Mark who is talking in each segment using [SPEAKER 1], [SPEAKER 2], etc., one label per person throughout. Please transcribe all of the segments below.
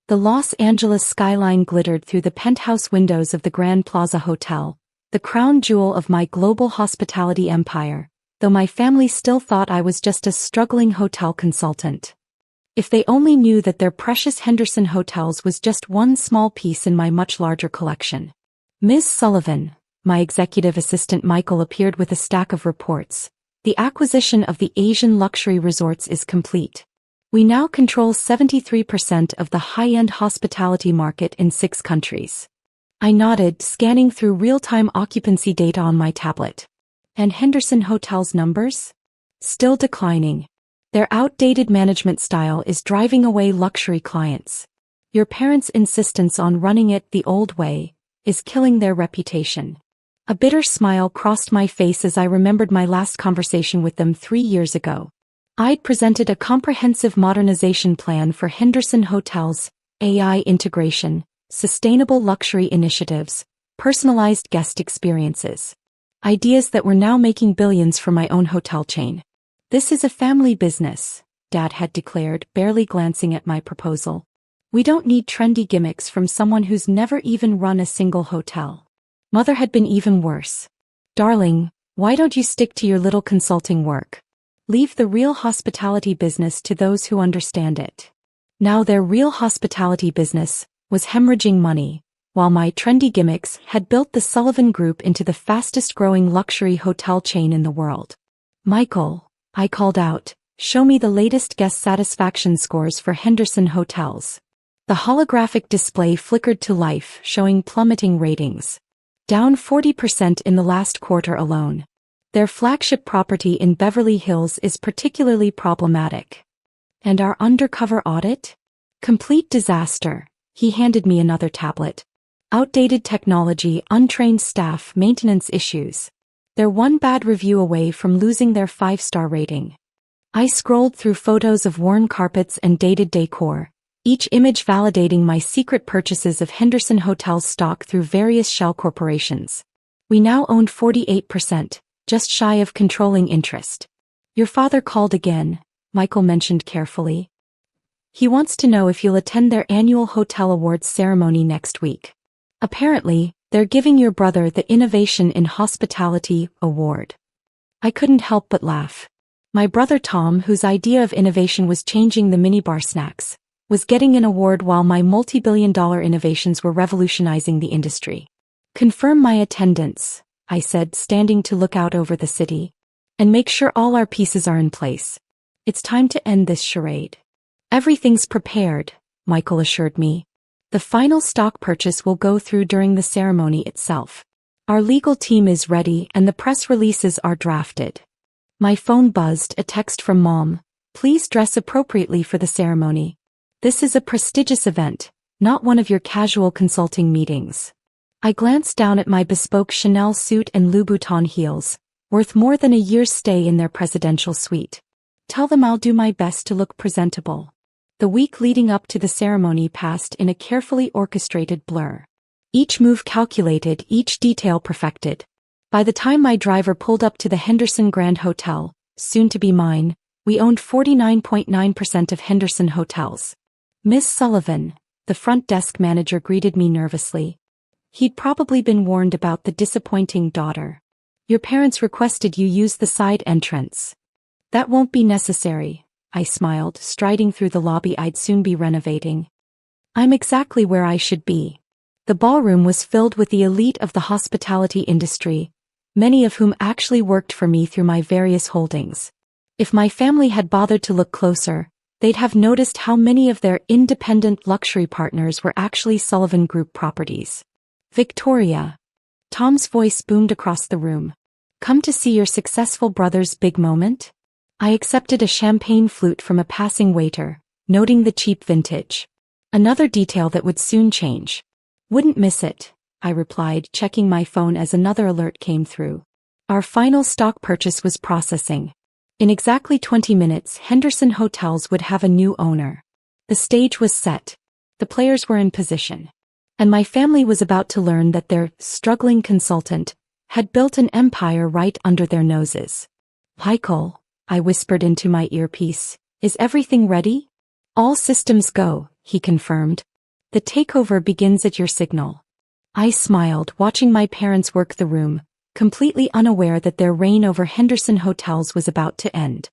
[SPEAKER 1] The Los Angeles skyline glittered through the penthouse windows of the Grand Plaza Hotel, the crown jewel of my global hospitality empire, though my family still thought I was just a struggling hotel consultant. If they only knew that their precious Henderson Hotels was just one small piece in my much larger collection. Ms. Sullivan, my executive assistant Michael appeared with a stack of reports. The acquisition of the Asian luxury resorts is complete. We now control 73% of the high-end hospitality market in 6 countries. I nodded, scanning through real-time occupancy data on my tablet. And Henderson Hotels' numbers? Still declining. Their outdated management style is driving away luxury clients. Your parents' insistence on running it the old way is killing their reputation. A bitter smile crossed my face as I remembered my last conversation with them 3 years ago. I'd presented a comprehensive modernization plan for Henderson Hotels, AI integration, sustainable luxury initiatives, personalized guest experiences. Ideas that were now making billions for my own hotel chain. "This is a family business," Dad had declared, barely glancing at my proposal. "We don't need trendy gimmicks from someone who's never even run a single hotel." Mother had been even worse. "Darling, why don't you stick to your little consulting work? Leave the real hospitality business to those who understand it." Now their real hospitality business was hemorrhaging money, while my trendy gimmicks had built the Sullivan Group into the fastest-growing luxury hotel chain in the world. "Michael," I called out, "show me the latest guest satisfaction scores for Henderson Hotels." The holographic display flickered to life, showing plummeting ratings. Down 40% in the last quarter alone. Their flagship property in Beverly Hills is particularly problematic. And our undercover audit? Complete disaster. He handed me another tablet. Outdated technology, untrained staff, maintenance issues. They're one bad review away from losing their 5-star rating. I scrolled through photos of worn carpets and dated decor, each image validating my secret purchases of Henderson Hotels stock through various shell corporations. We now owned 48%, just shy of controlling interest. "Your father called again," Michael mentioned carefully. "He wants to know if you'll attend their annual hotel awards ceremony next week. Apparently, they're giving your brother the Innovation in Hospitality award." I couldn't help but laugh. My brother Tom, whose idea of innovation was changing the minibar snacks, was getting an award while my multi-billion-dollar innovations were revolutionizing the industry. "Confirm my attendance," I said, standing to look out over the city. "And make sure all our pieces are in place. It's time to end this charade." "Everything's prepared," Michael assured me. "The final stock purchase will go through during the ceremony itself. Our legal team is ready and the press releases are drafted." My phone buzzed, a text from Mom. "Please dress appropriately for the ceremony. This is a prestigious event, not one of your casual consulting meetings." I glanced down at my bespoke Chanel suit and Louboutin heels, worth more than a year's stay in their presidential suite. "Tell them I'll do my best to look presentable." The week leading up to the ceremony passed in a carefully orchestrated blur. Each move calculated, each detail perfected. By the time my driver pulled up to the Henderson Grand Hotel, soon to be mine, we owned 49.9% of Henderson Hotels. "Miss Sullivan," the front desk manager greeted me nervously. He'd probably been warned about the disappointing daughter. "Your parents requested you use the side entrance." "That won't be necessary," I smiled, striding through the lobby I'd soon be renovating. I'm exactly where I should be. The ballroom was filled with the elite of the hospitality industry, many of whom actually worked for me through my various holdings. If my family had bothered to look closer, they'd have noticed how many of their independent luxury partners were actually Sullivan Group properties. "Victoria." Tom's voice boomed across the room. "Come to see your successful brother's big moment?" I accepted a champagne flute from a passing waiter, noting the cheap vintage. Another detail that would soon change. "Wouldn't miss it," I replied, checking my phone as another alert came through. Our final stock purchase was processing. In exactly 20 minutes, Henderson Hotels would have a new owner. The stage was set. The players were in position. And my family was about to learn that their struggling consultant had built an empire right under their noses. "Michael," I whispered into my earpiece, "is everything ready?" "All systems go," he confirmed, The takeover begins at your signal. I smiled, watching my parents work the room, completely unaware that their reign over Henderson Hotels was about to end.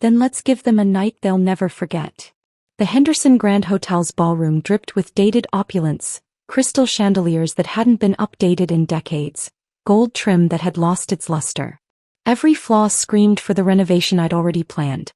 [SPEAKER 1] Then let's give them a night they'll never forget. The Henderson Grand Hotel's ballroom dripped with dated opulence, crystal chandeliers that hadn't been updated in decades, gold trim that had lost its luster. Every flaw screamed for the renovation I'd already planned.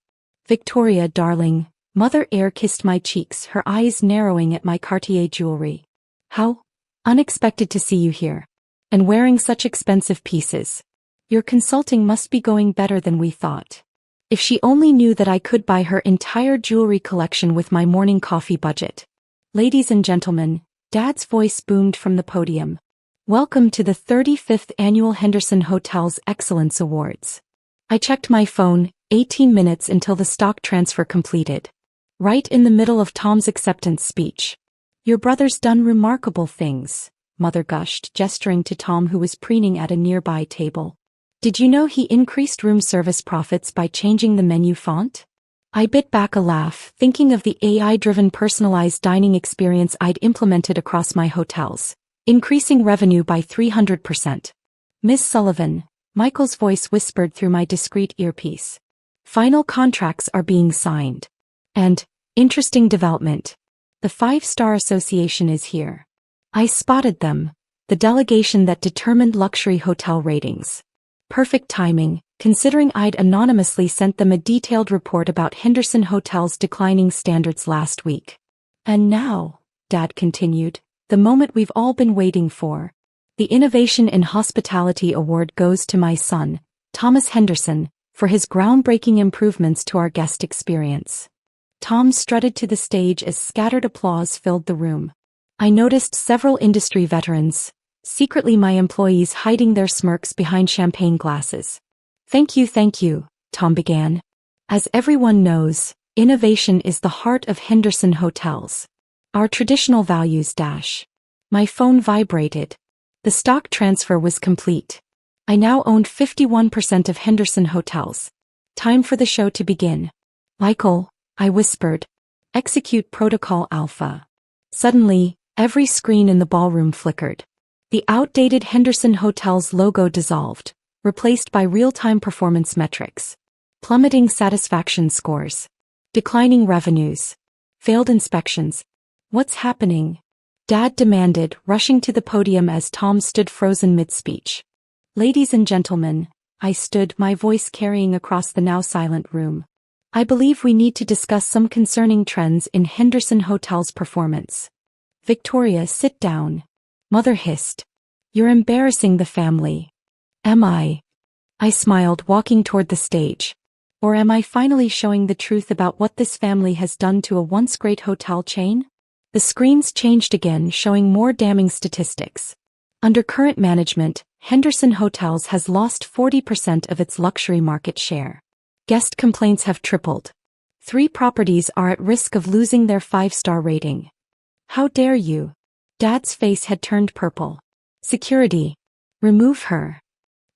[SPEAKER 1] Victoria, darling, Mother Air kissed my cheeks, her eyes narrowing at my Cartier jewelry. How unexpected to see you here. And wearing such expensive pieces. Your consulting must be going better than we thought. If she only knew that I could buy her entire jewelry collection with my morning coffee budget. Ladies and gentlemen, Dad's voice boomed from the podium. Welcome to the 35th Annual Henderson Hotels Excellence Awards. I checked my phone, 18 minutes until the stock transfer completed. Right in the middle of Tom's acceptance speech. Your brother's done remarkable things, Mother gushed, gesturing to Tom who was preening at a nearby table. Did you know he increased room service profits by changing the menu font? I bit back a laugh, thinking of the AI-driven personalized dining experience I'd implemented across my hotels, increasing revenue by 300%. Miss Sullivan, Michael's voice whispered through my discreet earpiece. Final contracts are being signed. And, interesting development. The Five-Star Association is here. I spotted them, the delegation that determined luxury hotel ratings. Perfect timing, considering I'd anonymously sent them a detailed report about Henderson Hotel's declining standards last week. And now, Dad continued, the moment we've all been waiting for. The Innovation in Hospitality Award goes to my son, Thomas Henderson, for his groundbreaking improvements to our guest experience. Tom strutted to the stage as scattered applause filled the room. I noticed several industry veterans, secretly my employees, hiding their smirks behind champagne glasses. Thank you, Tom began. As everyone knows, innovation is the heart of Henderson Hotels. Our traditional values. My phone vibrated. The stock transfer was complete. I now owned 51% of Henderson Hotels. Time for the show to begin. Michael, I whispered. Execute Protocol Alpha. Suddenly, every screen in the ballroom flickered. The outdated Henderson Hotels logo dissolved, replaced by real-time performance metrics. Plummeting satisfaction scores. Declining revenues. Failed inspections. What's happening? Dad demanded, rushing to the podium as Tom stood frozen mid-speech. Ladies and gentlemen, I stood, my voice carrying across the now silent room. I believe we need to discuss some concerning trends in Henderson Hotel's performance. Victoria, sit down. Mother hissed. You're embarrassing the family. Am I? I smiled, walking toward the stage. Or am I finally showing the truth about what this family has done to a once great hotel chain? The screens changed again, showing more damning statistics. Under current management, Henderson Hotels has lost 40% of its luxury market share. Guest complaints have tripled. 3 properties are at risk of losing their 5-star rating. How dare you? Dad's face had turned purple. Security. Remove her.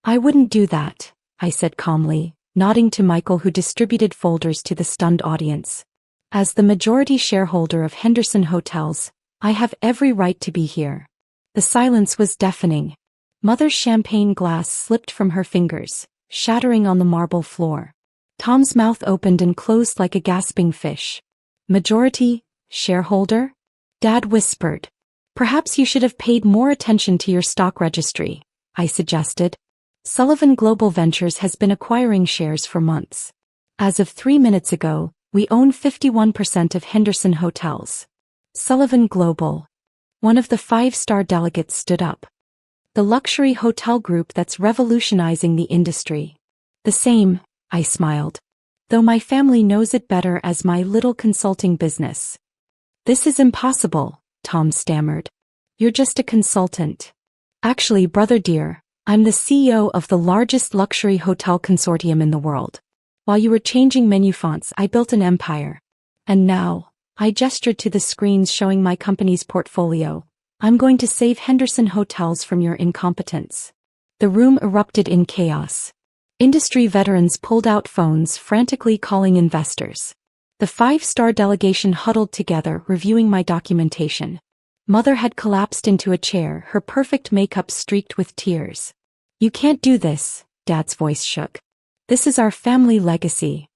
[SPEAKER 1] I wouldn't do that, I said calmly, nodding to Michael who distributed folders to the stunned audience. As the majority shareholder of Henderson Hotels, I have every right to be here. The silence was deafening. Mother's champagne glass slipped from her fingers, shattering on the marble floor. Tom's mouth opened and closed like a gasping fish. Majority shareholder? Dad whispered. Perhaps you should have paid more attention to your stock registry, I suggested. Sullivan Global Ventures has been acquiring shares for months. As of 3 minutes ago, we own 51% of Henderson Hotels. Sullivan Global. One of the 5-star delegates stood up. The luxury hotel group that's revolutionizing the industry. The same, I smiled. Though my family knows it better as my little consulting business. This is impossible, Tom stammered. You're just a consultant. Actually, brother dear, I'm the CEO of the largest luxury hotel consortium in the world. While you were changing menu fonts, I built an empire. And now, I gestured to the screens showing my company's portfolio. I'm going to save Henderson Hotels from your incompetence. The room erupted in chaos. Industry veterans pulled out phones, frantically calling investors. The 5-star delegation huddled together, reviewing my documentation. Mother had collapsed into a chair, her perfect makeup streaked with tears. You can't do this, Dad's voice shook. This is our family legacy.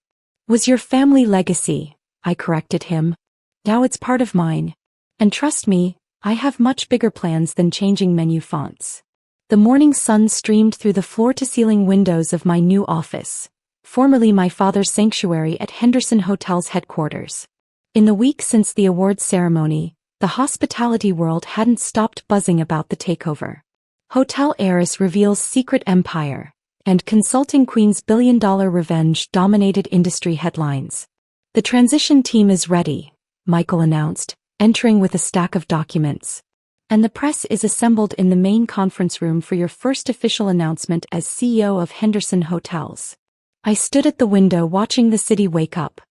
[SPEAKER 1] Was your family legacy, I corrected him. Now it's part of mine. And trust me, I have much bigger plans than changing menu fonts. The morning sun streamed through the floor-to-ceiling windows of my new office, formerly my father's sanctuary at Henderson Hotel's headquarters. In the week since the awards ceremony, the hospitality world hadn't stopped buzzing about the takeover. Hotel heiress reveals secret empire, and consulting queen's billion-dollar revenge dominated industry headlines. The transition team is ready, Michael announced, entering with a stack of documents. And the press is assembled in the main conference room for your first official announcement as CEO of Henderson Hotels. I stood at the window watching the city wake up.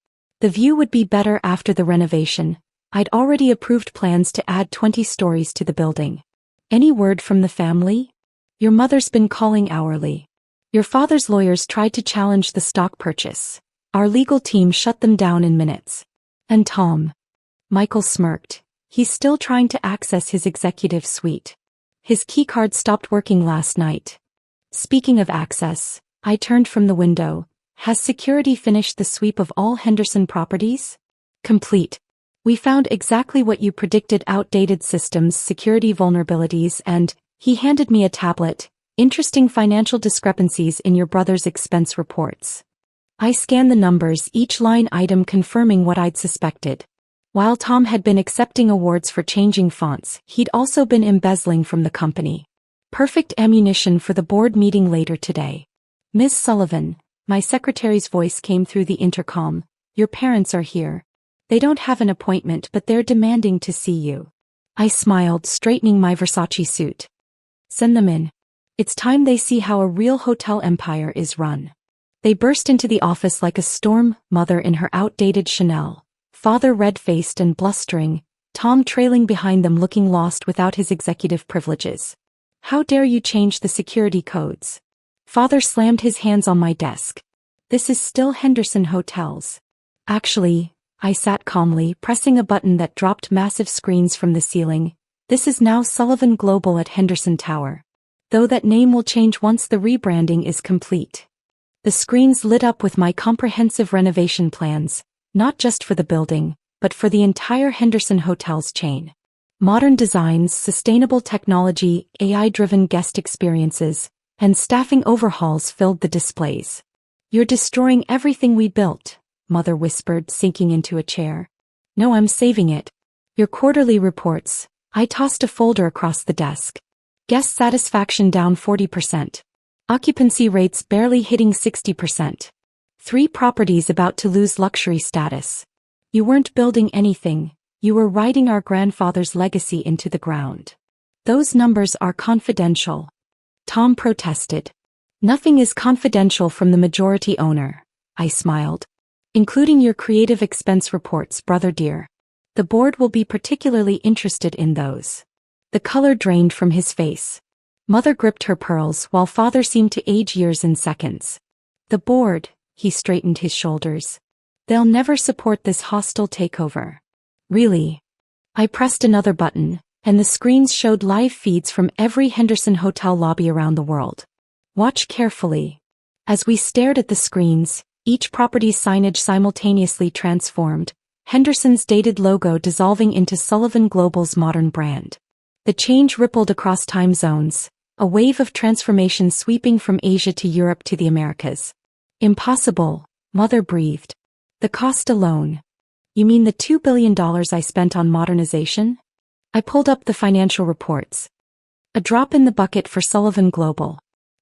[SPEAKER 1] The view would be better after the renovation. I'd already approved plans to add 20 stories to the building. Any word from the family? Your mother's been calling hourly. Your father's lawyers tried to challenge the stock purchase. Our legal team shut them down in minutes. And Tom? Michael smirked. He's still trying to access his executive suite. His keycard stopped working last night. Speaking of access, I turned from the window. Has security finished the sweep of all Henderson properties? Complete. We found exactly what you predicted: outdated systems, security vulnerabilities, and, he handed me a tablet, interesting financial discrepancies in your brother's expense reports. I scanned the numbers, each line item confirming what I'd suspected. While Tom had been accepting awards for changing fonts, he'd also been embezzling from the company. Perfect ammunition for the board meeting later today. Ms. Sullivan, my secretary's voice came through the intercom. Your parents are here. They don't have an appointment, but they're demanding to see you. I smiled, straightening my Versace suit. Send them in. It's time they see how a real hotel empire is run. They burst into the office like a storm, mother in her outdated Chanel, father red-faced and blustering, Tom trailing behind them looking lost without his executive privileges. How dare you change the security codes? Father slammed his hands on my desk. This is still Henderson Hotels. Actually, I sat calmly, pressing a button that dropped massive screens from the ceiling. This is now Sullivan Global at Henderson Tower. Though that name will change once the rebranding is complete. The screens lit up with my comprehensive renovation plans, not just for the building, but for the entire Henderson Hotels chain. Modern designs, sustainable technology, AI-driven guest experiences, and staffing overhauls filled the displays. You're destroying everything we built, Mother whispered, sinking into a chair. No, I'm saving it. Your quarterly reports. I tossed a folder across the desk. Guest satisfaction down 40%. Occupancy rates barely hitting 60%. 3 properties about to lose luxury status. You weren't building anything, you were riding our grandfather's legacy into the ground. Those numbers are confidential. Tom protested. Nothing is confidential from the majority owner, I smiled. Including your creative expense reports, brother dear. The board will be particularly interested in those. The color drained from his face. Mother gripped her pearls while father seemed to age years in seconds. The board, he straightened his shoulders. They'll never support this hostile takeover. Really? I pressed another button, and the screens showed live feeds from every Henderson Hotel lobby around the world. Watch carefully. As we stared at the screens, each property's signage simultaneously transformed, Henderson's dated logo dissolving into Sullivan Global's modern brand. The change rippled across time zones, a wave of transformation sweeping from Asia to Europe to the Americas. Impossible, Mother breathed. The cost alone. You mean the $2 billion I spent on modernization? I pulled up the financial reports. A drop in the bucket for Sullivan Global.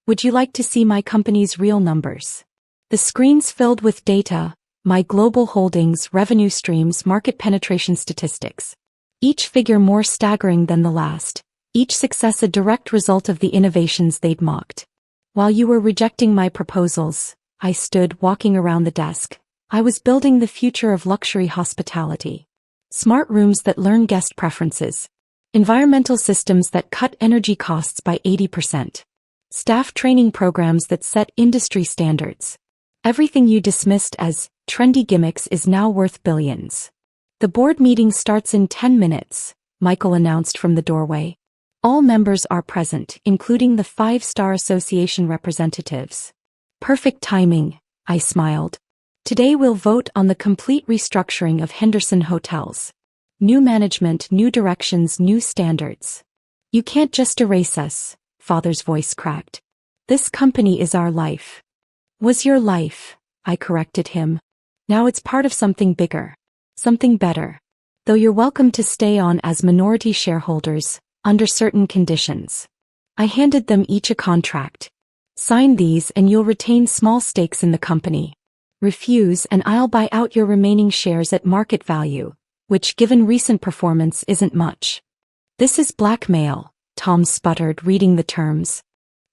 [SPEAKER 1] Would you like to see my company's real numbers? The screens filled with data, my global holdings, revenue streams, market penetration statistics. Each figure more staggering than the last, each success a direct result of the innovations they'd mocked. While you were rejecting my proposals, I stood walking around the desk. I was building the future of luxury hospitality. Smart rooms that learn guest preferences. Environmental systems that cut energy costs by 80%. Staff training programs that set industry standards. Everything you dismissed as trendy gimmicks is now worth billions. The board meeting starts in 10 minutes, Michael announced from the doorway. All members are present, including the 5-Star Association representatives. Perfect timing, I smiled. Today we'll vote on the complete restructuring of Henderson Hotels. New management, new directions, new standards. You can't just erase us, Father's voice cracked. This company is our life. Was your life, I corrected him. Now it's part of something bigger. Something better. Though you're welcome to stay on as minority shareholders, under certain conditions. I handed them each a contract. Sign these and you'll retain small stakes in the company. Refuse and I'll buy out your remaining shares at market value, which given recent performance isn't much. This is blackmail, Tom sputtered, reading the terms.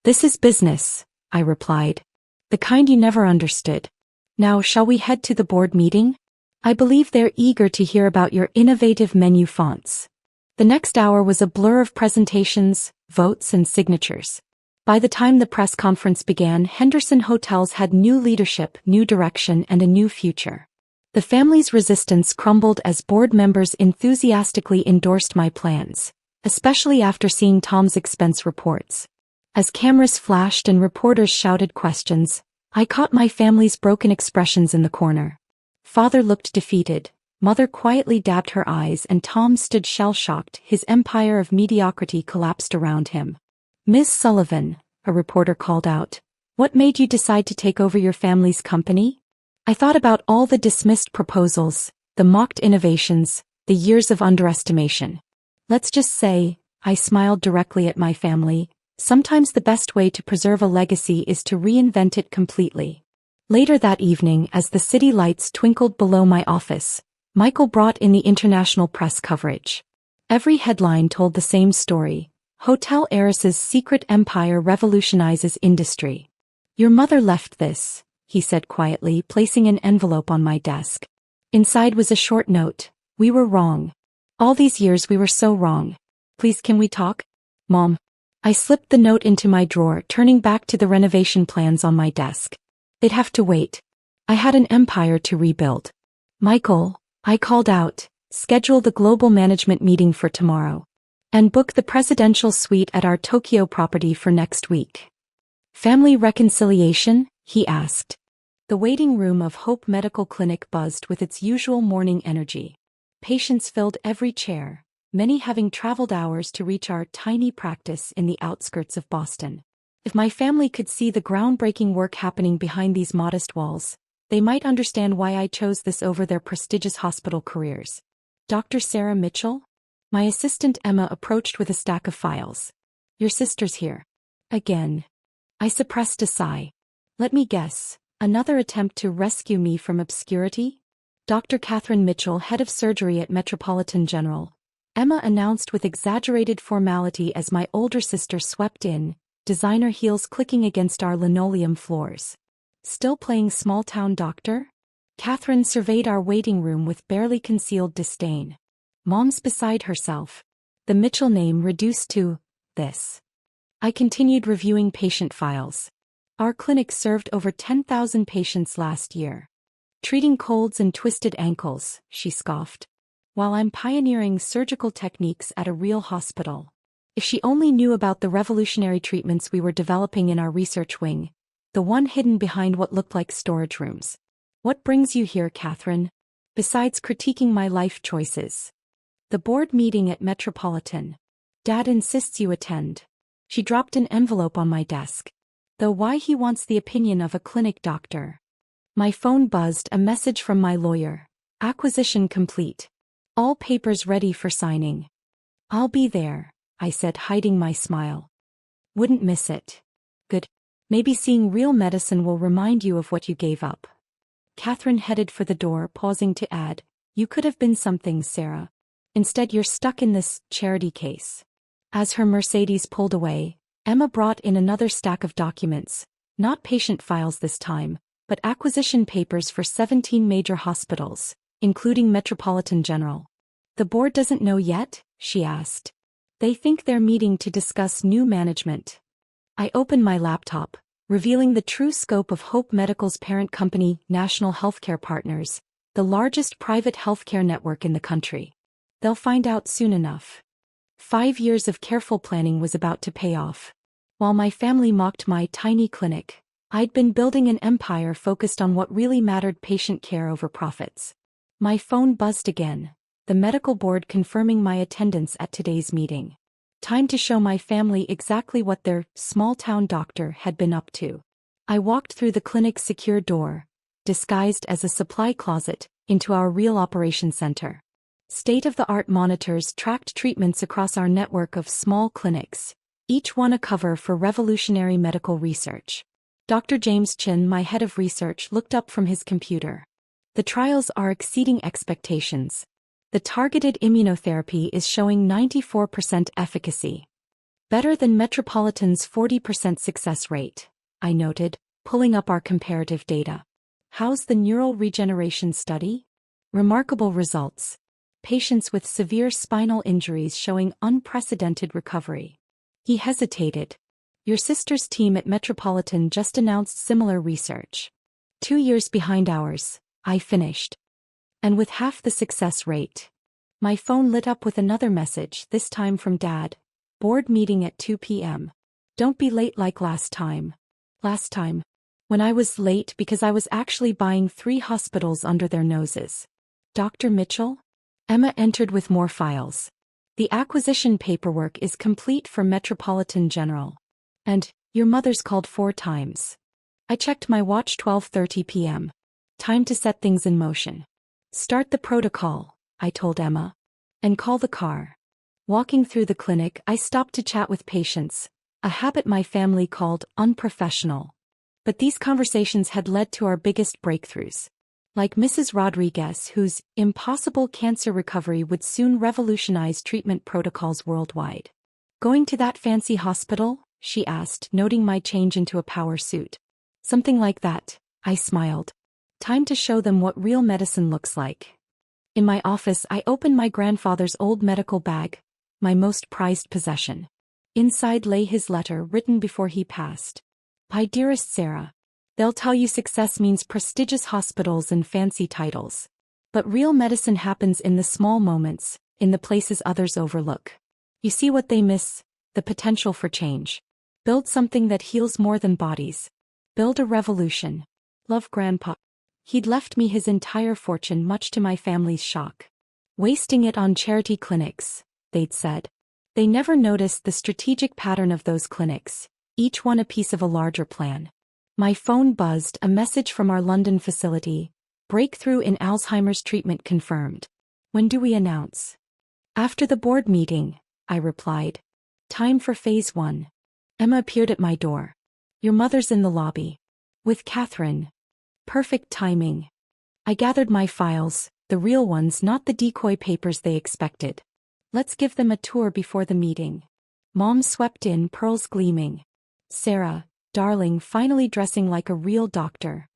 [SPEAKER 1] This is business, I replied. The kind you never understood. Now shall we head to the board meeting? I believe they're eager to hear about your innovative menu fonts. The next hour was a blur of presentations, votes and signatures. By the time the press conference began, Henderson Hotels had new leadership, new direction and a new future. The family's resistance crumbled as board members enthusiastically endorsed my plans, especially after seeing Tom's expense reports. As cameras flashed and reporters shouted questions, I caught my family's broken expressions in the corner. Father looked defeated, Mother quietly dabbed her eyes and Tom stood shell-shocked, his empire of mediocrity collapsed around him. Ms. Sullivan, a reporter called out, what made you decide to take over your family's company? I thought about all the dismissed proposals, the mocked innovations, the years of underestimation. Let's just say, I smiled directly at my family, sometimes the best way to preserve a legacy is to reinvent it completely. Later that evening, as the city lights twinkled below my office, Michael brought in the international press coverage. Every headline told the same story. Hotel heiress's secret empire revolutionizes industry. Your mother left this, he said quietly, placing an envelope on my desk. Inside was a short note. We were wrong. All these years we were so wrong. Please can we talk? Mom. I slipped the note into my drawer, turning back to the renovation plans on my desk. They'd have to wait. I had an empire to rebuild. Michael, I called out, schedule the global management meeting for tomorrow. And book the presidential suite at our Tokyo property for next week. Family reconciliation? He asked. The waiting room of Hope Medical Clinic buzzed with its usual morning energy. Patients filled every chair, many having traveled hours to reach our tiny practice in the outskirts of Boston. If my family could see the groundbreaking work happening behind these modest walls, they might understand why I chose this over their prestigious hospital careers. Dr. Sarah Mitchell? My assistant Emma approached with a stack of files. Your sister's here. Again. I suppressed a sigh. Let me guess, another attempt to rescue me from obscurity? Dr. Catherine Mitchell, head of surgery at Metropolitan General. Emma announced with exaggerated formality as my older sister swept in, designer heels clicking against our linoleum floors. Still playing small-town doctor? Catherine surveyed our waiting room with barely concealed disdain. Mom's beside herself. The Mitchell name reduced to this. I continued reviewing patient files. Our clinic served over 10,000 patients last year. Treating colds and twisted ankles, she scoffed. While I'm pioneering surgical techniques at a real hospital. If she only knew about the revolutionary treatments we were developing in our research wing, the one hidden behind what looked like storage rooms. What brings you here, Catherine? Besides critiquing my life choices. The board meeting at Metropolitan. Dad insists you attend. She dropped an envelope on my desk. Though why he wants the opinion of a clinic doctor. My phone buzzed, a message from my lawyer. Acquisition complete. All papers ready for signing. I'll be there, I said, hiding my smile. Wouldn't miss it. Good. Maybe seeing real medicine will remind you of what you gave up. Catherine headed for the door, pausing to add, you could have been something, Sarah. Instead you're stuck in this charity case. As her Mercedes pulled away, Emma brought in another stack of documents, not patient files this time, but acquisition papers for 17 major hospitals, including Metropolitan General. The board doesn't know yet? She asked. They think they're meeting to discuss new management. I opened my laptop, revealing the true scope of Hope Medical's parent company, National Healthcare Partners, the largest private healthcare network in the country. They'll find out soon enough. 5 years of careful planning was about to pay off. While my family mocked my tiny clinic, I'd been building an empire focused on what really mattered: patient care over profits. My phone buzzed again, the medical board confirming my attendance at today's meeting. Time to show my family exactly what their small-town doctor had been up to. I walked through the clinic's secure door, disguised as a supply closet, into our real operation center. State-of-the-art monitors tracked treatments across our network of small clinics, each one a cover for revolutionary medical research. Dr. James Chin, my head of research, looked up from his computer. The trials are exceeding expectations. The targeted immunotherapy is showing 94% efficacy. Better than Metropolitan's 40% success rate, I noted, pulling up our comparative data. How's the neural regeneration study? Remarkable results. Patients with severe spinal injuries showing unprecedented recovery. He hesitated. Your sister's team at Metropolitan just announced similar research. 2 years behind ours, I finished. And with half the success rate. My phone lit up with another message, this time from Dad. Board meeting at 2 p.m. Don't be late like last time. Last time. When I was late because I was actually buying 3 hospitals under their noses. Dr. Mitchell? Emma entered with more files. The acquisition paperwork is complete for Metropolitan General. And, your mother's called 4 times. I checked my watch. 12:30 p.m. Time to set things in motion. Start the protocol, I told Emma. And call the car. Walking through the clinic, I stopped to chat with patients, a habit my family called unprofessional. But these conversations had led to our biggest breakthroughs. Like Mrs. Rodriguez, whose impossible cancer recovery would soon revolutionize treatment protocols worldwide. Going to that fancy hospital? She asked, noting my change into a power suit. Something like that, I smiled. Time to show them what real medicine looks like. In my office, I opened my grandfather's old medical bag, my most prized possession. Inside lay his letter written before he passed. My dearest Sarah, they'll tell you success means prestigious hospitals and fancy titles. But real medicine happens in the small moments, in the places others overlook. You see what they miss? The potential for change. Build something that heals more than bodies. Build a revolution. Love, Grandpa. He'd left me his entire fortune, much to my family's shock. Wasting it on charity clinics, they'd said. They never noticed the strategic pattern of those clinics, each one a piece of a larger plan. My phone buzzed, a message from our London facility. Breakthrough in Alzheimer's treatment confirmed. When do we announce? After the board meeting, I replied. Time for phase 1. Emma appeared at my door. Your mother's in the lobby. With Catherine. Perfect timing. I gathered my files, the real ones, not the decoy papers they expected. Let's give them a tour before the meeting. Mom swept in, pearls gleaming. Sarah, darling, finally dressing like a real doctor.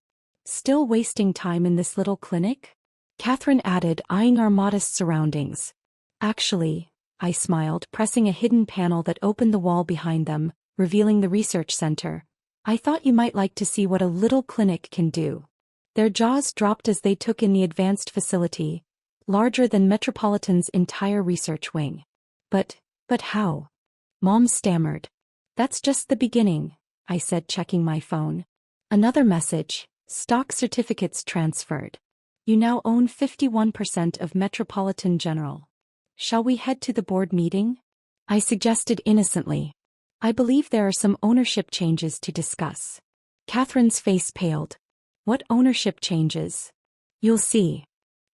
[SPEAKER 1] Still wasting time in this little clinic? Catherine added, eyeing our modest surroundings. Actually, I smiled, pressing a hidden panel that opened the wall behind them, revealing the research center. I thought you might like to see what a little clinic can do. Their jaws dropped as they took in the advanced facility, larger than Metropolitan's entire research wing. But how? Mom stammered. That's just the beginning, I said, checking my phone. Another message, stock certificates transferred. You now own 51% of Metropolitan General. Shall we head to the board meeting? I suggested innocently. I believe there are some ownership changes to discuss. Catherine's face paled. What ownership changes? You'll see.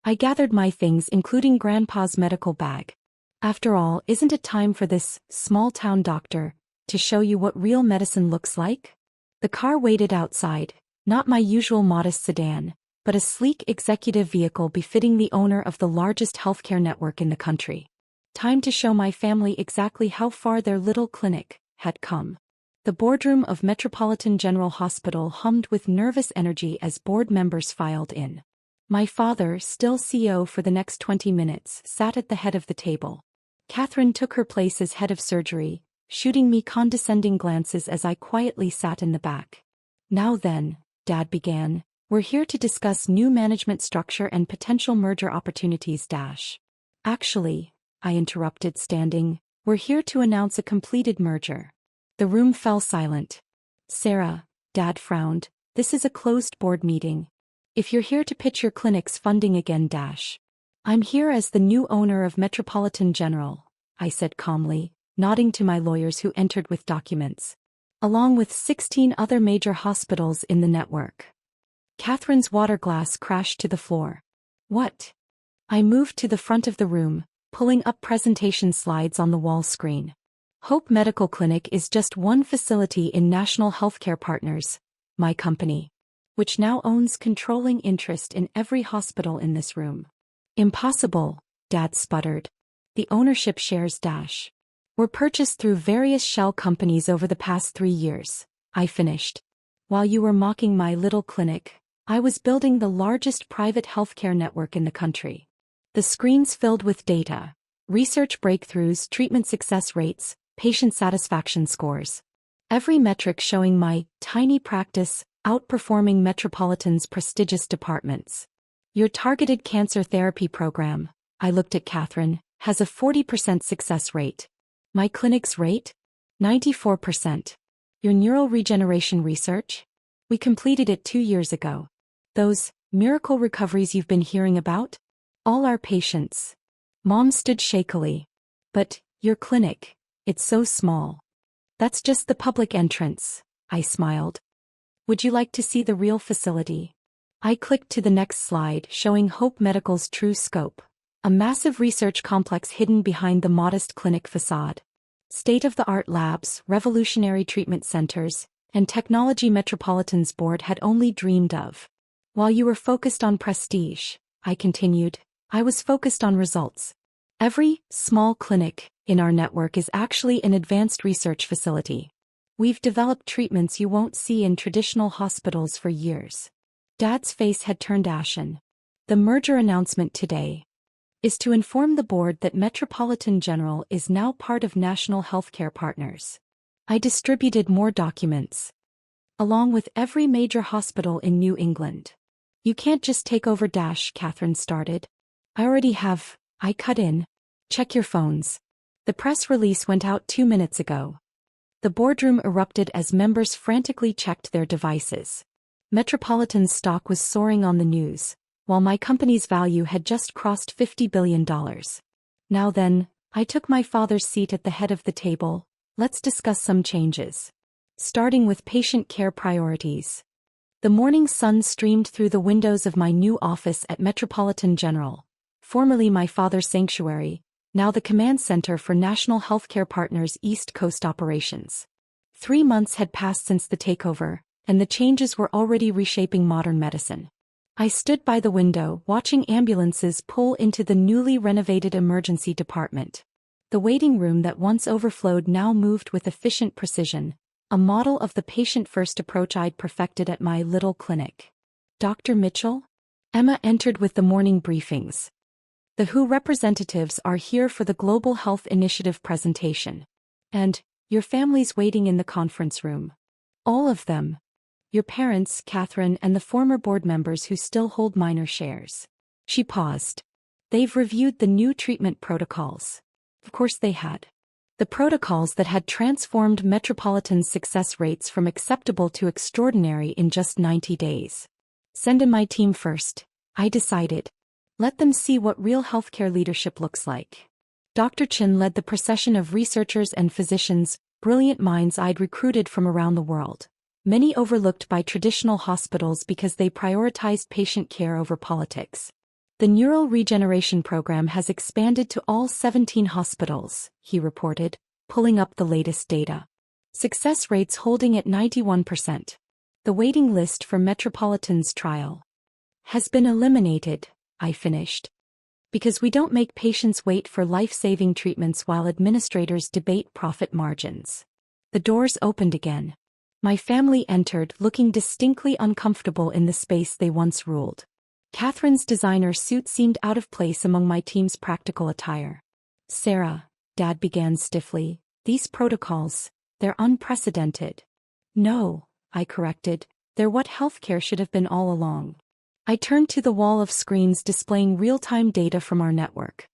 [SPEAKER 1] I gathered my things, including Grandpa's medical bag. After all, isn't it time for this small-town doctor to show you what real medicine looks like? The car waited outside, not my usual modest sedan, but a sleek executive vehicle befitting the owner of the largest healthcare network in the country. Time to show my family exactly how far their little clinic had come. The boardroom of Metropolitan General Hospital hummed with nervous energy as board members filed in. My father, still CEO for the next 20 minutes, sat at the head of the table. Catherine took her place as head of surgery, shooting me condescending glances as I quietly sat in the back. Now then, Dad began, we're here to discuss new management structure and potential merger opportunities. Actually, I interrupted, standing, we're here to announce a completed merger. The room fell silent. Sarah, Dad frowned, this is a closed board meeting. If you're here to pitch your clinic's funding again, I'm here as the new owner of Metropolitan General, I said calmly, nodding to my lawyers who entered with documents. Along with 16 other major hospitals in the network. Catherine's water glass crashed to the floor. What? I moved to the front of the room, pulling up presentation slides on the wall screen. Hope Medical Clinic is just one facility in National Healthcare Partners, my company, which now owns controlling interest in every hospital in this room. Impossible, Dad sputtered. The ownership shares were purchased through various shell companies over the past 3 years, I finished. While you were mocking my little clinic, I was building the largest private healthcare network in the country. The screens filled with data, research breakthroughs, treatment success rates, patient satisfaction scores. Every metric showing my tiny practice outperforming Metropolitan's prestigious departments. Your targeted cancer therapy program, I looked at Catherine, has a 40% success rate. My clinic's rate? 94%. Your neural regeneration research? We completed it 2 years ago. Those miracle recoveries you've been hearing about? All our patients. Mom stood shakily. But your clinic, it's so small. That's just the public entrance, I smiled. Would you like to see the real facility? I clicked to the next slide, showing Hope Medical's true scope. A massive research complex hidden behind the modest clinic facade. State-of-the-art labs, revolutionary treatment centers, and technology Metropolitan's board had only dreamed of. While you were focused on prestige, I continued, I was focused on results. Every small clinic in our network is actually an advanced research facility. We've developed treatments you won't see in traditional hospitals for years. Dad's face had turned ashen. The merger announcement today is to inform the board that Metropolitan General is now part of National Healthcare Partners. I distributed more documents, along with every major hospital in New England. You can't just take over, Catherine started. I already have, I cut in. Check your phones. The press release went out 2 minutes ago. The boardroom erupted as members frantically checked their devices. Metropolitan's stock was soaring on the news, while my company's value had just crossed $50 billion. Now then, I took my father's seat at the head of the table. Let's discuss some changes. Starting with patient care priorities. The morning sun streamed through the windows of my new office at Metropolitan General, formerly my father's sanctuary, now the command center for National Healthcare Partners' East Coast operations. 3 months had passed since the takeover, and the changes were already reshaping modern medicine. I stood by the window, watching ambulances pull into the newly renovated emergency department. The waiting room that once overflowed now moved with efficient precision, a model of the patient-first approach I'd perfected at my little clinic. Dr. Mitchell? Emma entered with the morning briefings. The WHO representatives are here for the Global Health Initiative presentation. And your family's waiting in the conference room. All of them. Your parents, Catherine, and the former board members who still hold minor shares. She paused. They've reviewed the new treatment protocols. Of course they had. The protocols that had transformed Metropolitan's success rates from acceptable to extraordinary in just 90 days. Send in my team first, I decided. Let them see what real healthcare leadership looks like. Dr. Chin led the procession of researchers and physicians, brilliant minds I'd recruited from around the world. Many overlooked by traditional hospitals because they prioritized patient care over politics. The neural regeneration program has expanded to all 17 hospitals, he reported, pulling up the latest data. Success rates holding at 91%. The waiting list for Metropolitan's trial has been eliminated, I finished. Because we don't make patients wait for life-saving treatments while administrators debate profit margins. The doors opened again. My family entered, looking distinctly uncomfortable in the space they once ruled. Catherine's designer suit seemed out of place among my team's practical attire. Sarah, Dad began stiffly, these protocols, they're unprecedented. No, I corrected, they're what healthcare should have been all along. I turned to the wall of screens displaying real-time data from our network.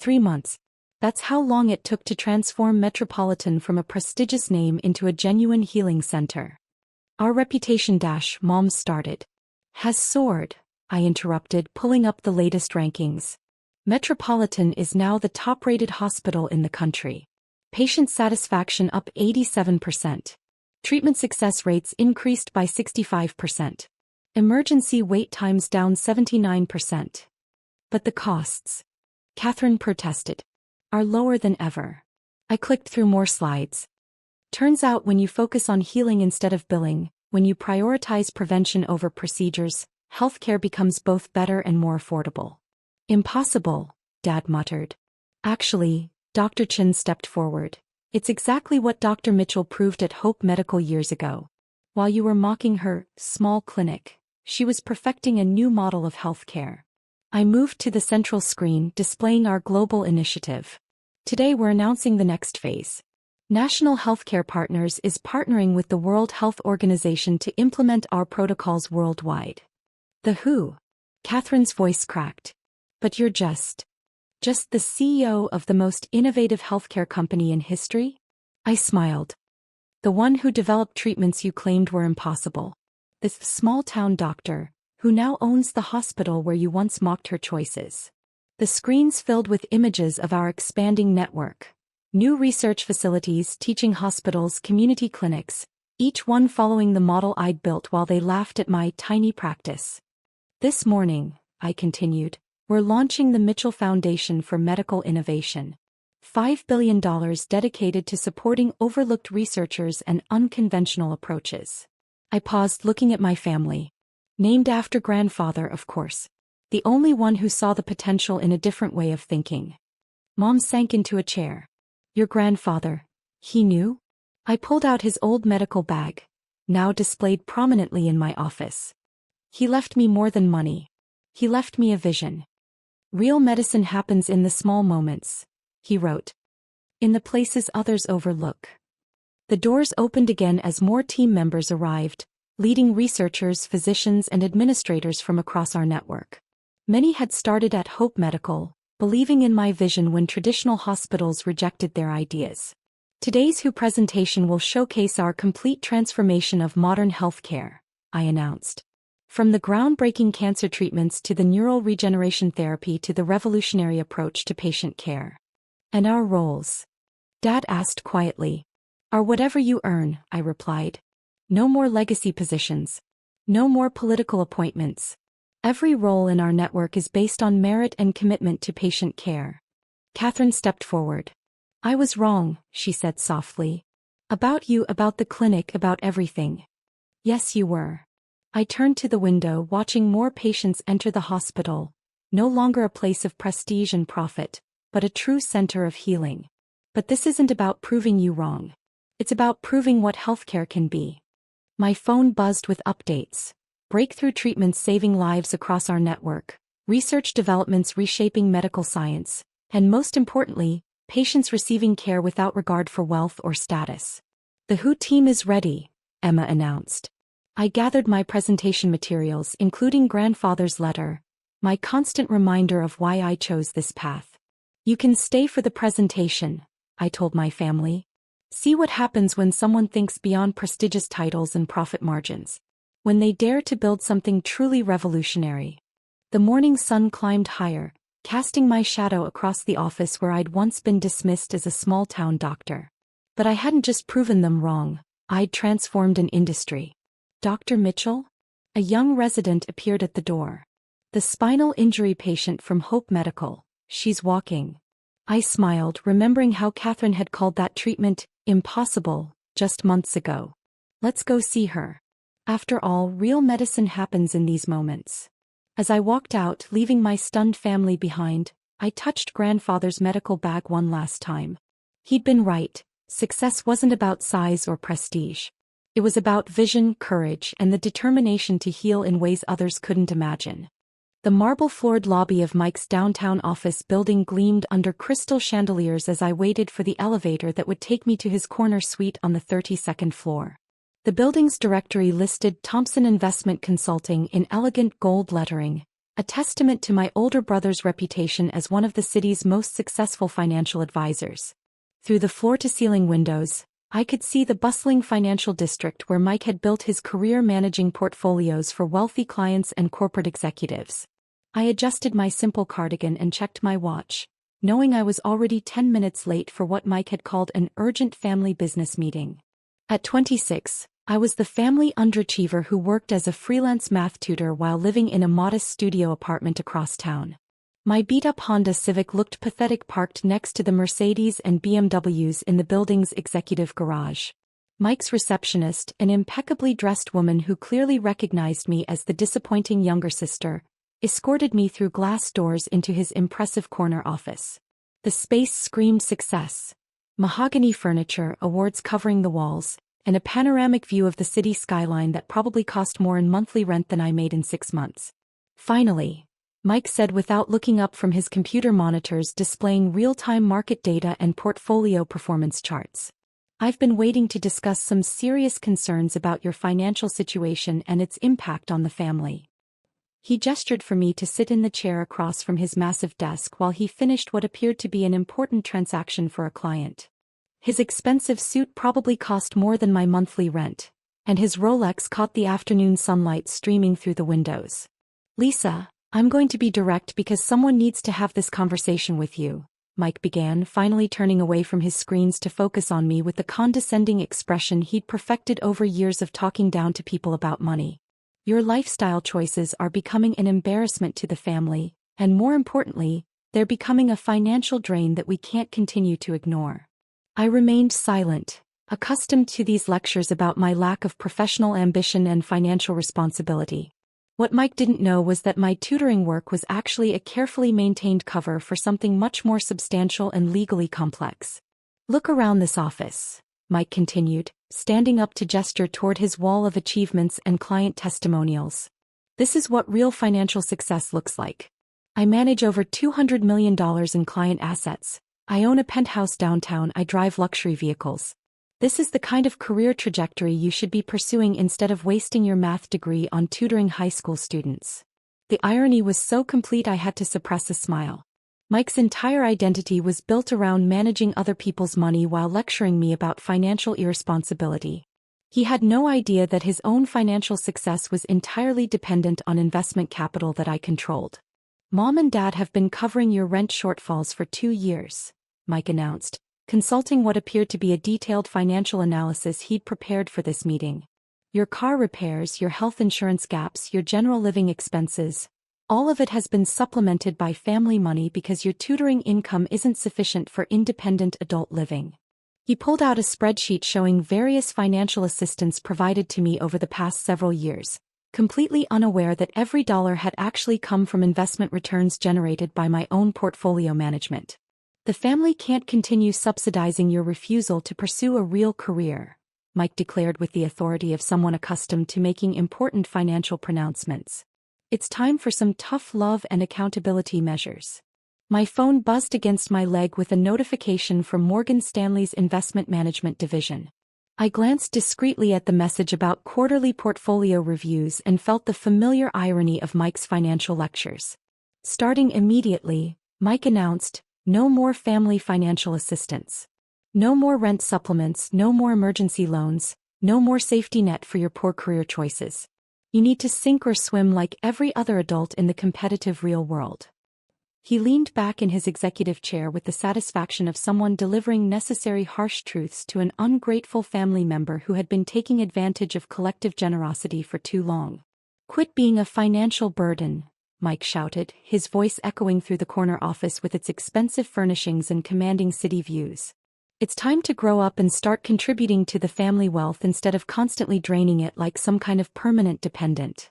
[SPEAKER 1] 3 months. That's how long it took to transform Metropolitan from a prestigious name into a genuine healing center. Our reputation Mom started. Has soared, I interrupted, pulling up the latest rankings. Metropolitan is now the top-rated hospital in the country. Patient satisfaction up 87%. Treatment success rates increased by 65%. Emergency wait times down 79%. But the costs, Catherine protested, are lower than ever. I clicked through more slides. Turns out when you focus on healing instead of billing, when you prioritize prevention over procedures, healthcare becomes both better and more affordable. Impossible, Dad muttered. Actually, Dr. Chin stepped forward. It's exactly what Dr. Mitchell proved at Hope Medical years ago. While you were mocking her small clinic, she was perfecting a new model of healthcare. I moved to the central screen displaying our global initiative. Today we're announcing the next phase. National Healthcare Partners is partnering with the World Health Organization to implement our protocols worldwide. The WHO? Catherine's voice cracked. But you're just the CEO of the most innovative healthcare company in history? I smiled. The one who developed treatments you claimed were impossible. This small-town doctor, who now owns the hospital where you once mocked her choices. The screens filled with images of our expanding network. New research facilities, teaching hospitals, community clinics, each one following the model I'd built while they laughed at my tiny practice. This morning, I continued, we're launching the Mitchell Foundation for Medical Innovation. $5 billion dedicated to supporting overlooked researchers and unconventional approaches. I paused, looking at my family. Named after grandfather, of course. The only one who saw the potential in a different way of thinking. Mom sank into a chair. Your grandfather, he knew? I pulled out his old medical bag, now displayed prominently in my office. He left me more than money. He left me a vision. Real medicine happens in the small moments, he wrote. In the places others overlook. The doors opened again as more team members arrived, leading researchers, physicians, and administrators from across our network. Many had started at Hope Medical, believing in my vision when traditional hospitals rejected their ideas. Today's WHO presentation will showcase our complete transformation of modern healthcare, I announced. From the groundbreaking cancer treatments to the neural regeneration therapy to the revolutionary approach to patient care. And our roles? Dad asked quietly. Are whatever you earn, I replied. No more legacy positions. No more political appointments. Every role in our network is based on merit and commitment to patient care. Catherine stepped forward. I was wrong, she said softly. About you, about the clinic, about everything. Yes, you were. I turned to the window, watching more patients enter the hospital, no longer a place of prestige and profit, but a true center of healing. But this isn't about proving you wrong. It's about proving what healthcare can be. My phone buzzed with updates. Breakthrough treatments saving lives across our network, research developments reshaping medical science, and most importantly, patients receiving care without regard for wealth or status. The WHO team is ready, Emma announced. I gathered my presentation materials, including grandfather's letter, my constant reminder of why I chose this path. You can stay for the presentation, I told my family. See what happens when someone thinks beyond prestigious titles and profit margins. When they dare to build something truly revolutionary. The morning sun climbed higher, casting my shadow across the office where I'd once been dismissed as a small-town doctor. But I hadn't just proven them wrong, I'd transformed an industry. Dr. Mitchell? A young resident appeared at the door. The spinal injury patient from Hope Medical, she's walking. I smiled, remembering how Catherine had called that treatment impossible just months ago. Let's go see her. After all, real medicine happens in these moments. As I walked out, leaving my stunned family behind, I touched grandfather's medical bag one last time. He'd been right. Success wasn't about size or prestige. It was about vision, courage, and the determination to heal in ways others couldn't imagine. The marble-floored lobby of Mike's downtown office building gleamed under crystal chandeliers as I waited for the elevator that would take me to his corner suite on the 32nd floor. The building's directory listed Thompson Investment Consulting in elegant gold lettering, a testament to my older brother's reputation as one of the city's most successful financial advisors. Through the floor-to-ceiling windows, I could see the bustling financial district where Mike had built his career managing portfolios for wealthy clients and corporate executives. I adjusted my simple cardigan and checked my watch, knowing I was already 10 minutes late for what Mike had called an urgent family business meeting. At 26, I was the family underachiever who worked as a freelance math tutor while living in a modest studio apartment across town. My beat-up Honda Civic looked pathetic parked next to the Mercedes and BMWs in the building's executive garage. Mike's receptionist, an impeccably dressed woman who clearly recognized me as the disappointing younger sister, escorted me through glass doors into his impressive corner office. The space screamed success. Mahogany furniture, awards covering the walls, and a panoramic view of the city skyline that probably cost more in monthly rent than I made in 6 months. Finally, Mike said without looking up from his computer monitors displaying real-time market data and portfolio performance charts. I've been waiting to discuss some serious concerns about your financial situation and its impact on the family. He gestured for me to sit in the chair across from his massive desk while he finished what appeared to be an important transaction for a client. His expensive suit probably cost more than my monthly rent, and his Rolex caught the afternoon sunlight streaming through the windows. "Lisa, I'm going to be direct because someone needs to have this conversation with you," Mike began, finally turning away from his screens to focus on me with the condescending expression he'd perfected over years of talking down to people about money. "Your lifestyle choices are becoming an embarrassment to the family, and more importantly, they're becoming a financial drain that we can't continue to ignore." I remained silent, accustomed to these lectures about my lack of professional ambition and financial responsibility. What Mike didn't know was that my tutoring work was actually a carefully maintained cover for something much more substantial and legally complex. "Look around this office," Mike continued, standing up to gesture toward his wall of achievements and client testimonials. "This is what real financial success looks like. I manage over $200 million in client assets. I own a penthouse downtown. I drive luxury vehicles. This is the kind of career trajectory you should be pursuing instead of wasting your math degree on tutoring high school students." The irony was so complete I had to suppress a smile. Mike's entire identity was built around managing other people's money while lecturing me about financial irresponsibility. He had no idea that his own financial success was entirely dependent on investment capital that I controlled. "Mom and Dad have been covering your rent shortfalls for 2 years," Mike announced, consulting what appeared to be a detailed financial analysis he'd prepared for this meeting. "Your car repairs, your health insurance gaps, your general living expenses. All of it has been supplemented by family money because your tutoring income isn't sufficient for independent adult living." He pulled out a spreadsheet showing various financial assistance provided to me over the past several years, completely unaware that every dollar had actually come from investment returns generated by my own portfolio management. "The family can't continue subsidizing your refusal to pursue a real career," Mike declared with the authority of someone accustomed to making important financial pronouncements. "It's time for some tough love and accountability measures." My phone buzzed against my leg with a notification from Morgan Stanley's investment management division. I glanced discreetly at the message about quarterly portfolio reviews and felt the familiar irony of Mike's financial lectures. Starting immediately, Mike announced, "No more family financial assistance. No more rent supplements, no more emergency loans, no more safety net for your poor career choices. You need to sink or swim like every other adult in the competitive real world." He leaned back in his executive chair with the satisfaction of someone delivering necessary harsh truths to an ungrateful family member who had been taking advantage of collective generosity for too long. "Quit being a financial burden," Mike shouted, his voice echoing through the corner office with its expensive furnishings and commanding city views. "It's time to grow up and start contributing to the family wealth instead of constantly draining it like some kind of permanent dependent."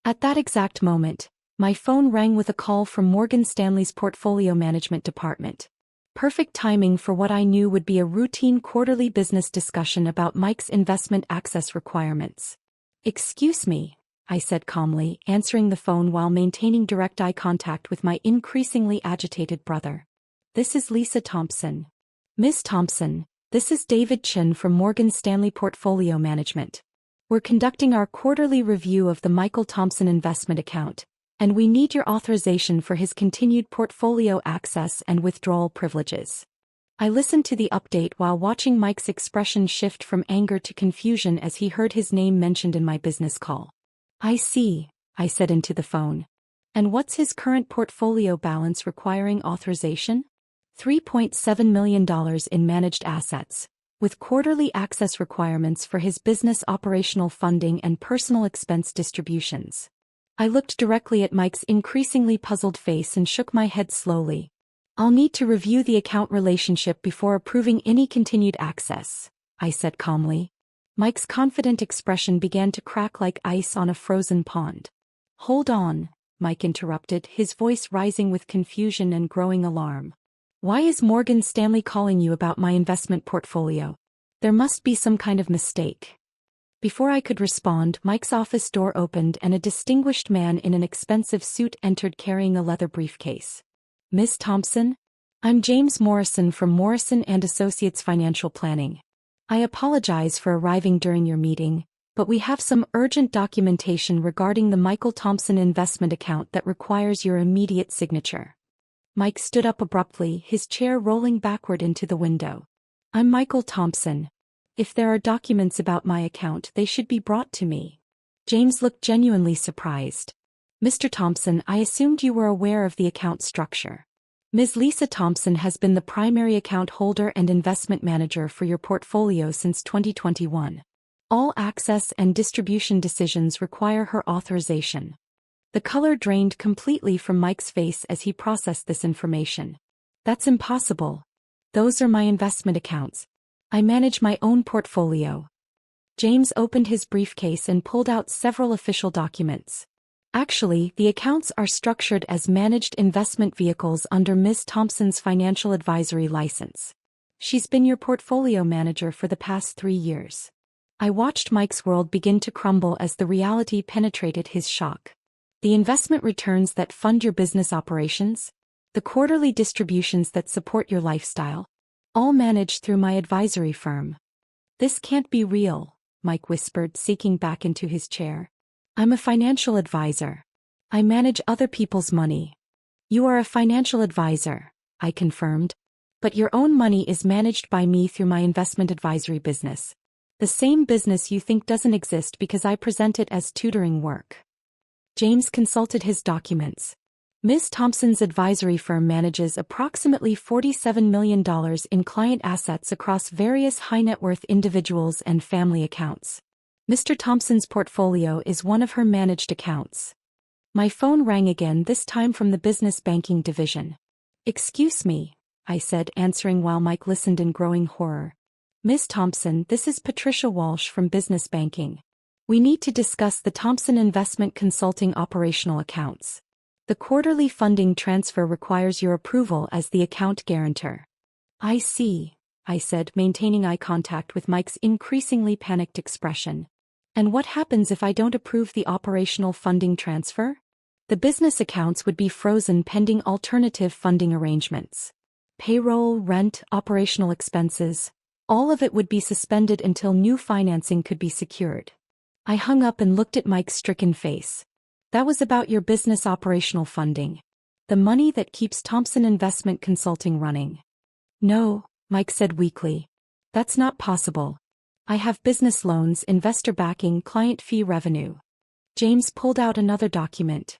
[SPEAKER 1] At that exact moment, my phone rang with a call from Morgan Stanley's portfolio management department. Perfect timing for what I knew would be a routine quarterly business discussion about Mike's investment access requirements. "Excuse me," I said calmly, answering the phone while maintaining direct eye contact with my increasingly agitated brother. "This is Lisa Thompson." "Miss Thompson, this is David Chin from Morgan Stanley Portfolio Management. We're conducting our quarterly review of the Michael Thompson investment account, and we need your authorization for his continued portfolio access and withdrawal privileges. I listened to the update while watching Mike's expression shift from anger to confusion as he heard his name mentioned in my business call. I see, I said into the phone. And what's his current portfolio balance requiring authorization? $3.7 million in managed assets, with quarterly access requirements for his business operational funding and personal expense distributions. I looked directly at Mike's increasingly puzzled face and shook my head slowly. I'll need to review the account relationship before approving any continued access, I said calmly. Mike's confident expression began to crack like ice on a frozen pond. Hold on, Mike interrupted, his voice rising with confusion and growing alarm. Why is Morgan Stanley calling you about my investment portfolio? There must be some kind of mistake. Before I could respond, Mike's office door opened and a distinguished man in an expensive suit entered carrying a leather briefcase. Ms. Thompson? I'm James Morrison from Morrison & Associates Financial Planning. I apologize for arriving during your meeting, but we have some urgent documentation regarding the Michael Thompson investment account that requires your immediate signature. Mike stood up abruptly, his chair rolling backward into the window. I'm Michael Thompson. If there are documents about my account, they should be brought to me. James looked genuinely surprised. Mr. Thompson, I assumed you were aware of the account structure. Ms. Lisa Thompson has been the primary account holder and investment manager for your portfolio since 2021. All access and distribution decisions require her authorization. The color drained completely from Mike's face as he processed this information. That's impossible. Those are my investment accounts. I manage my own portfolio. James opened his briefcase and pulled out several official documents. Actually, the accounts are structured as managed investment vehicles under Ms. Thompson's financial advisory license. She's been your portfolio manager for the past 3 years. I watched Mike's world begin to crumble as the reality penetrated his shock. The investment returns that fund your business operations, the quarterly distributions that support your lifestyle, all managed through my advisory firm. This can't be real, Mike whispered, sinking back into his chair. I'm a financial advisor. I manage other people's money. You are a financial advisor, I confirmed. But your own money is managed by me through my investment advisory business. The same business you think doesn't exist because I present it as tutoring work. James consulted his documents. Ms. Thompson's advisory firm manages approximately $47 million in client assets across various high-net-worth individuals and family accounts. Mr. Thompson's portfolio is one of her managed accounts. My phone rang again, this time from the business banking division. Excuse me, I said, answering while Mike listened in growing horror. Ms. Thompson, this is Patricia Walsh from business banking. We need to discuss the Thompson Investment Consulting operational accounts. The quarterly funding transfer requires your approval as the account guarantor. I see, I said, maintaining eye contact with Mike's increasingly panicked expression. And what happens if I don't approve the operational funding transfer? The business accounts would be frozen pending alternative funding arrangements. Payroll, rent, operational expenses, all of it would be suspended until new financing could be secured. I hung up and looked at Mike's stricken face. That was about your business operational funding. The money that keeps Thompson Investment Consulting running. No, Mike said weakly. That's not possible. I have business loans, investor backing, client fee revenue. James pulled out another document.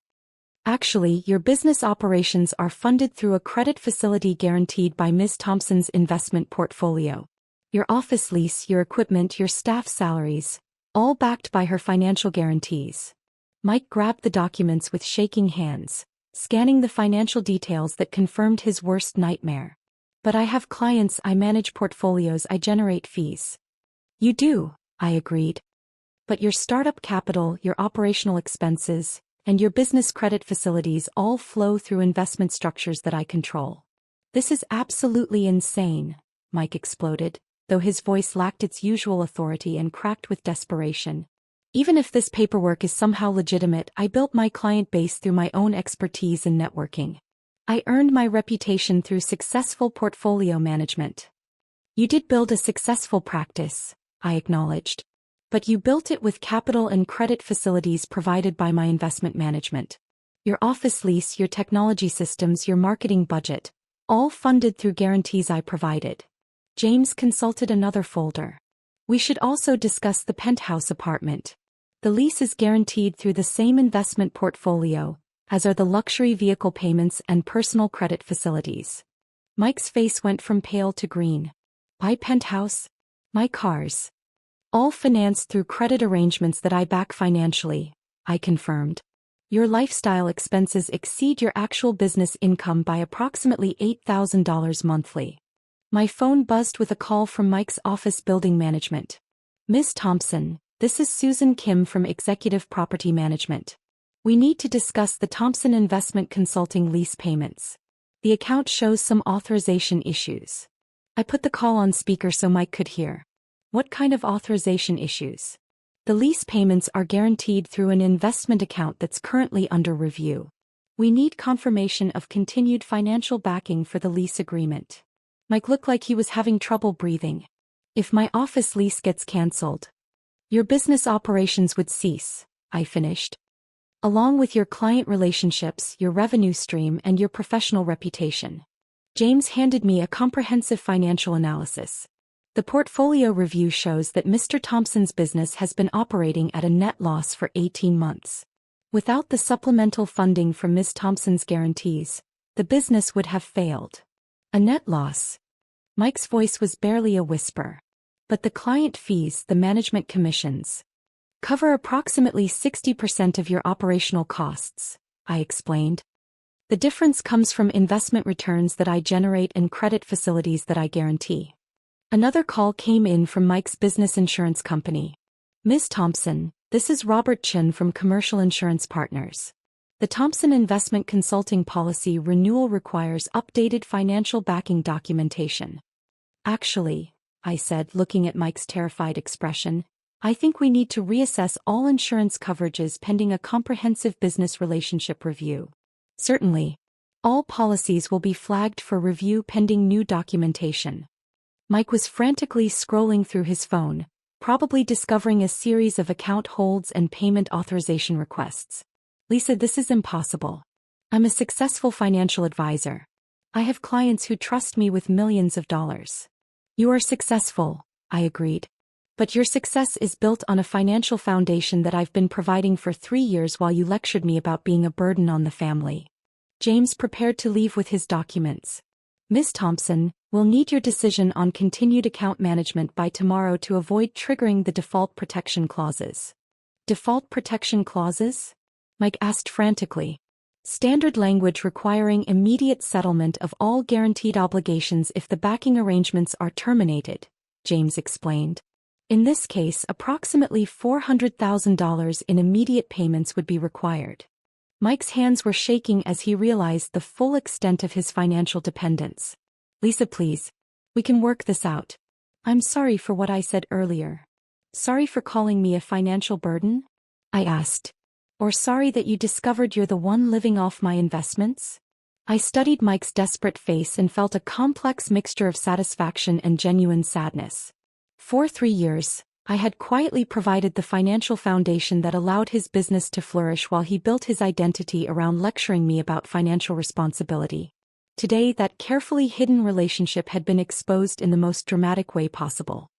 [SPEAKER 1] Actually, your business operations are funded through a credit facility guaranteed by Ms. Thompson's investment portfolio. Your office lease, your equipment, your staff salaries, all backed by her financial guarantees. Mike grabbed the documents with shaking hands, scanning the financial details that confirmed his worst nightmare. But I have clients, I manage portfolios, I generate fees. You do, I agreed. But your startup capital, your operational expenses, and your business credit facilities all flow through investment structures that I control. This is absolutely insane, Mike exploded, though his voice lacked its usual authority and cracked with desperation. Even if this paperwork is somehow legitimate, I built my client base through my own expertise and networking. I earned my reputation through successful portfolio management. You did build a successful practice, I acknowledged. But you built it with capital and credit facilities provided by my investment management. Your office lease, your technology systems, your marketing budget, all funded through guarantees I provided. James consulted another folder. We should also discuss the penthouse apartment. The lease is guaranteed through the same investment portfolio, as are the luxury vehicle payments and personal credit facilities. Mike's face went from pale to green. My penthouse? My cars? All financed through credit arrangements that I back financially, I confirmed. Your lifestyle expenses exceed your actual business income by approximately $8,000 monthly. My phone buzzed with a call from Mike's office building management. Ms. Thompson, this is Susan Kim from Executive Property Management. We need to discuss the Thompson Investment Consulting lease payments. The account shows some authorization issues. I put the call on speaker so Mike could hear. What kind of authorization issues? The lease payments are guaranteed through an investment account that's currently under review. We need confirmation of continued financial backing for the lease agreement. Mike looked like he was having trouble breathing. If my office lease gets canceled, your business operations would cease, I finished. Along with your client relationships, your revenue stream, and your professional reputation. James handed me a comprehensive financial analysis. The portfolio review shows that Mr. Thompson's business has been operating at a net loss for 18 months. Without the supplemental funding from Ms. Thompson's guarantees, the business would have failed. A net loss. Mike's voice was barely a whisper. But the client fees, the management commissions, cover approximately 60% of your operational costs, I explained. The difference comes from investment returns that I generate and credit facilities that I guarantee. Another call came in from Mike's business insurance company. Ms. Thompson, this is Robert Chin from Commercial Insurance Partners. The Thompson Investment Consulting Policy renewal requires updated financial backing documentation. Actually, I said, looking at Mike's terrified expression, I think we need to reassess all insurance coverages pending a comprehensive business relationship review. Certainly. All policies will be flagged for review pending new documentation. Mike was frantically scrolling through his phone, probably discovering a series of account holds and payment authorization requests. Lisa, this is impossible. I'm a successful financial advisor. I have clients who trust me with millions of dollars. You are successful, I agreed. But your success is built on a financial foundation that I've been providing for 3 years while you lectured me about being a burden on the family. James prepared to leave with his documents. Ms. Thompson, we'll need your decision on continued account management by tomorrow to avoid triggering the default protection clauses. Default protection clauses? Mike asked frantically. Standard language requiring immediate settlement of all guaranteed obligations if the backing arrangements are terminated, James explained. In this case, approximately $400,000 in immediate payments would be required. Mike's hands were shaking as he realized the full extent of his financial dependence. Lisa, please. We can work this out. I'm sorry for what I said earlier. Sorry for calling me a financial burden? I asked. Or sorry that you discovered you're the one living off my investments? I studied Mike's desperate face and felt a complex mixture of satisfaction and genuine sadness. For 3 years, I had quietly provided the financial foundation that allowed his business to flourish while he built his identity around lecturing me about financial responsibility. Today, that carefully hidden relationship had been exposed in the most dramatic way possible.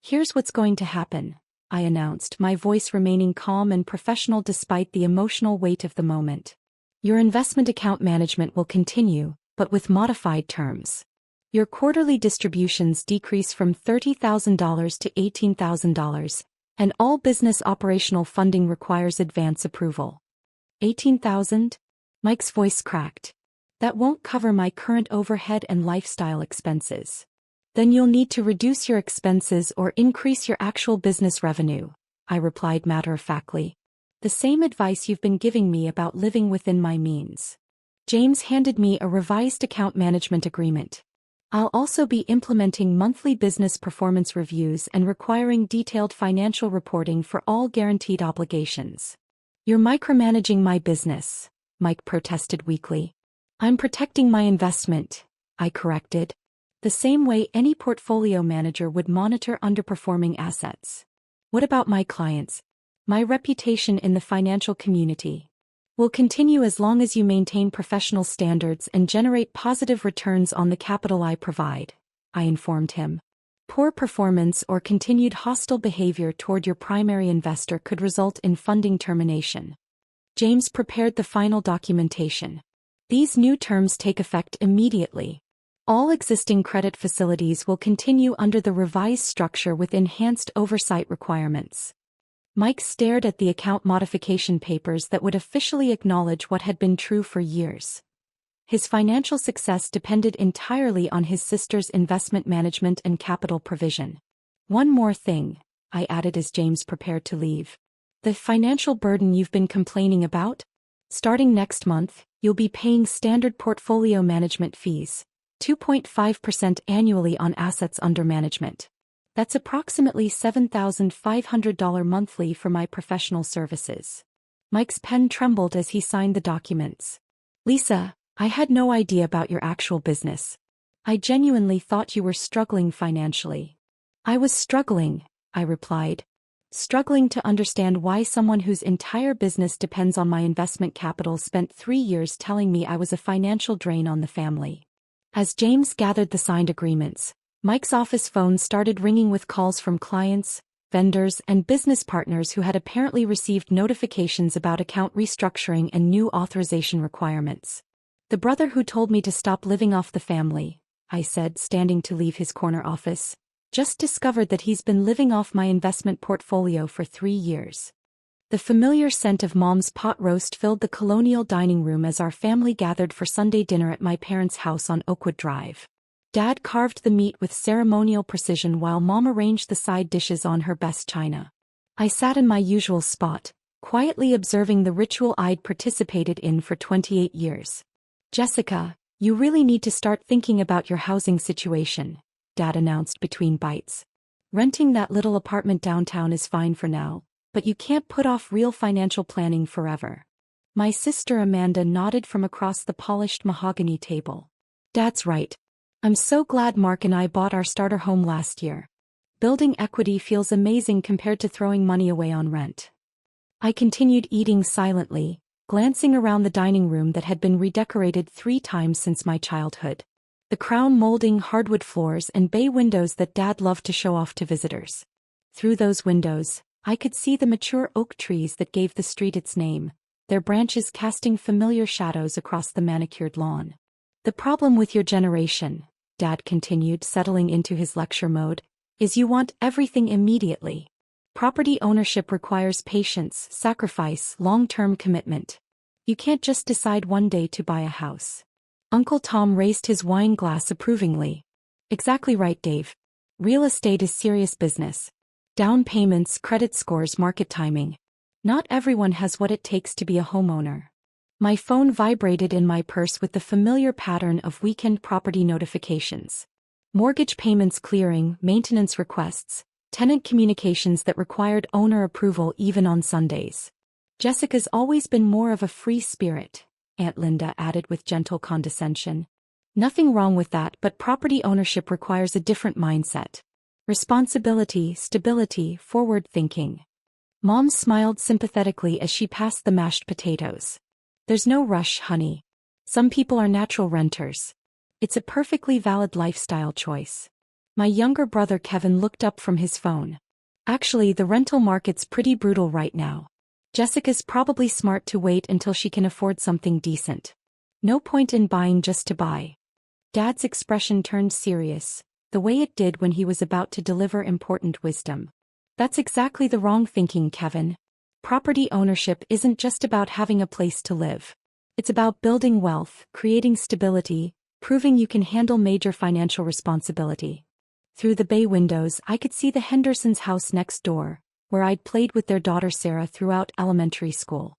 [SPEAKER 1] Here's what's going to happen, I announced, my voice remaining calm and professional despite the emotional weight of the moment. Your investment account management will continue, but with modified terms. Your quarterly distributions decrease from $30,000 to $18,000, and all business operational funding requires advance approval. $18,000? Mike's voice cracked. That won't cover my current overhead and lifestyle expenses. Then you'll need to reduce your expenses or increase your actual business revenue, I replied matter-of-factly. The same advice you've been giving me about living within my means. James handed me a revised account management agreement. I'll also be implementing monthly business performance reviews and requiring detailed financial reporting for all guaranteed obligations. You're micromanaging my business, Mike protested weakly. I'm protecting my investment, I corrected. The same way any portfolio manager would monitor underperforming assets. What about my clients? My reputation in the financial community? We'll continue as long as you maintain professional standards and generate positive returns on the capital I provide, I informed him. Poor performance or continued hostile behavior toward your primary investor could result in funding termination. James prepared the final documentation. These new terms take effect immediately. All existing credit facilities will continue under the revised structure with enhanced oversight requirements. Mike stared at the account modification papers that would officially acknowledge what had been true for years. His financial success depended entirely on his sister's investment management and capital provision. One more thing, I added as James prepared to leave. The financial burden you've been complaining about? Starting next month, you'll be paying standard portfolio management fees, 2.5% annually on assets under management. That's approximately $7,500 monthly for my professional services. Mike's pen trembled as he signed the documents. Lisa, I had no idea about your actual business. I genuinely thought you were struggling financially. I was struggling, I replied. Struggling to understand why someone whose entire business depends on my investment capital spent 3 years telling me I was a financial drain on the family. As James gathered the signed agreements, Mike's office phone started ringing with calls from clients, vendors, and business partners who had apparently received notifications about account restructuring and new authorization requirements. The brother who told me to stop living off the family, I said, standing to leave his corner office, just discovered that he's been living off my investment portfolio for 3 years. The familiar scent of Mom's pot roast filled the colonial dining room as our family gathered for Sunday dinner at my parents' house on Oakwood Drive. Dad carved the meat with ceremonial precision while Mom arranged the side dishes on her best china. I sat in my usual spot, quietly observing the ritual I'd participated in for 28 years. Jessica, you really need to start thinking about your housing situation, Dad announced between bites. Renting that little apartment downtown is fine for now, but you can't put off real financial planning forever. My sister Amanda nodded from across the polished mahogany table. Dad's right. I'm so glad Mark and I bought our starter home last year. Building equity feels amazing compared to throwing money away on rent. I continued eating silently, glancing around the dining room that had been redecorated 3 times since my childhood. The crown molding hardwood floors and bay windows that Dad loved to show off to visitors. Through those windows, I could see the mature oak trees that gave the street its name, their branches casting familiar shadows across the manicured lawn. The problem with your generation, Dad continued, settling into his lecture mode, is you want everything immediately. Property ownership requires patience, sacrifice, long-term commitment. You can't just decide one day to buy a house. Uncle Tom raised his wine glass approvingly. Exactly right, Dave. Real estate is serious business. Down payments, credit scores, market timing. Not everyone has what it takes to be a homeowner. My phone vibrated in my purse with the familiar pattern of weekend property notifications. Mortgage payments clearing, maintenance requests, tenant communications that required owner approval even on Sundays. Jessica's always been more of a free spirit, Aunt Linda added with gentle condescension. Nothing wrong with that, but property ownership requires a different mindset. Responsibility, stability, forward thinking. Mom smiled sympathetically as she passed the mashed potatoes. There's no rush, honey. Some people are natural renters. It's a perfectly valid lifestyle choice. My younger brother Kevin looked up from his phone. Actually, the rental market's pretty brutal right now. Jessica's probably smart to wait until she can afford something decent. No point in buying just to buy. Dad's expression turned serious, the way it did when he was about to deliver important wisdom. That's exactly the wrong thinking, Kevin. Property ownership isn't just about having a place to live. It's about building wealth, creating stability, proving you can handle major financial responsibility. Through the bay windows, I could see the Hendersons' house next door, where I'd played with their daughter Sarah throughout elementary school.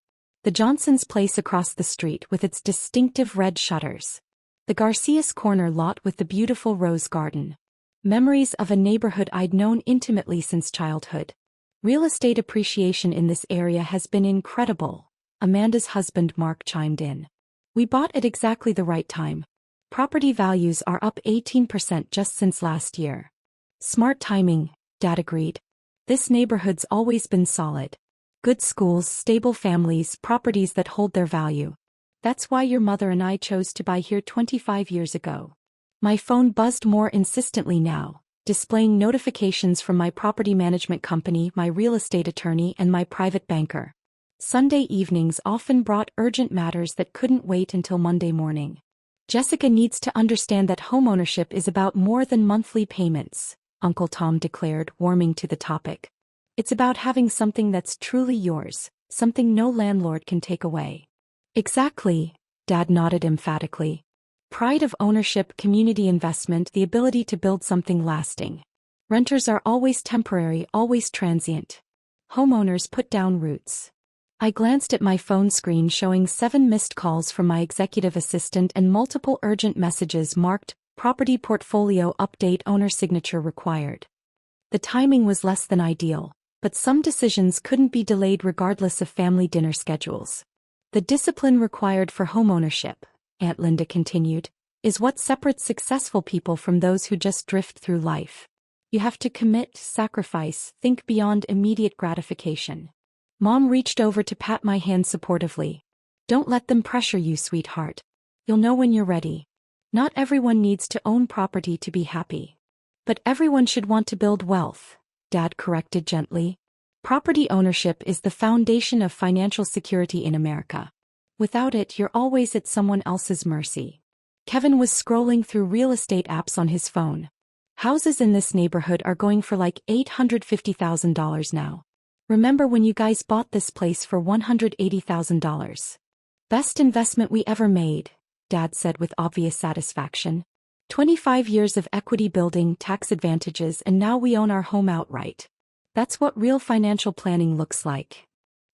[SPEAKER 1] The Johnsons' place across the street with its distinctive red shutters. The Garcias corner lot with the beautiful rose garden. Memories of a neighborhood I'd known intimately since childhood. Real estate appreciation in this area has been incredible, Amanda's husband Mark chimed in. We bought at exactly the right time. Property values are up 18% just since last year. Smart timing, Dad agreed. This neighborhood's always been solid. Good schools, stable families, properties that hold their value. That's why your mother and I chose to buy here 25 years ago. My phone buzzed more insistently now, displaying notifications from my property management company, my real estate attorney, and my private banker. Sunday evenings often brought urgent matters that couldn't wait until Monday morning. Jessica needs to understand that homeownership is about more than monthly payments, Uncle Tom declared, warming to the topic. It's about having something that's truly yours, something no landlord can take away. Exactly, Dad nodded emphatically. Pride of ownership, community investment, the ability to build something lasting. Renters are always temporary, always transient. Homeowners put down roots. I glanced at my phone screen showing 7 missed calls from my executive assistant and multiple urgent messages marked, property portfolio update, owner signature required. The timing was less than ideal, but some decisions couldn't be delayed regardless of family dinner schedules. The discipline required for homeownership, Aunt Linda continued, is what separates successful people from those who just drift through life. You have to commit, sacrifice, think beyond immediate gratification. Mom reached over to pat my hand supportively. Don't let them pressure you, sweetheart. You'll know when you're ready. Not everyone needs to own property to be happy. But everyone should want to build wealth, Dad corrected gently. Property ownership is the foundation of financial security in America. Without it, you're always at someone else's mercy. Kevin was scrolling through real estate apps on his phone. Houses in this neighborhood are going for like $850,000 now. Remember when you guys bought this place for $180,000? Best investment we ever made, Dad said with obvious satisfaction. 25 years of equity building, tax advantages, and now we own our home outright. That's what real financial planning looks like.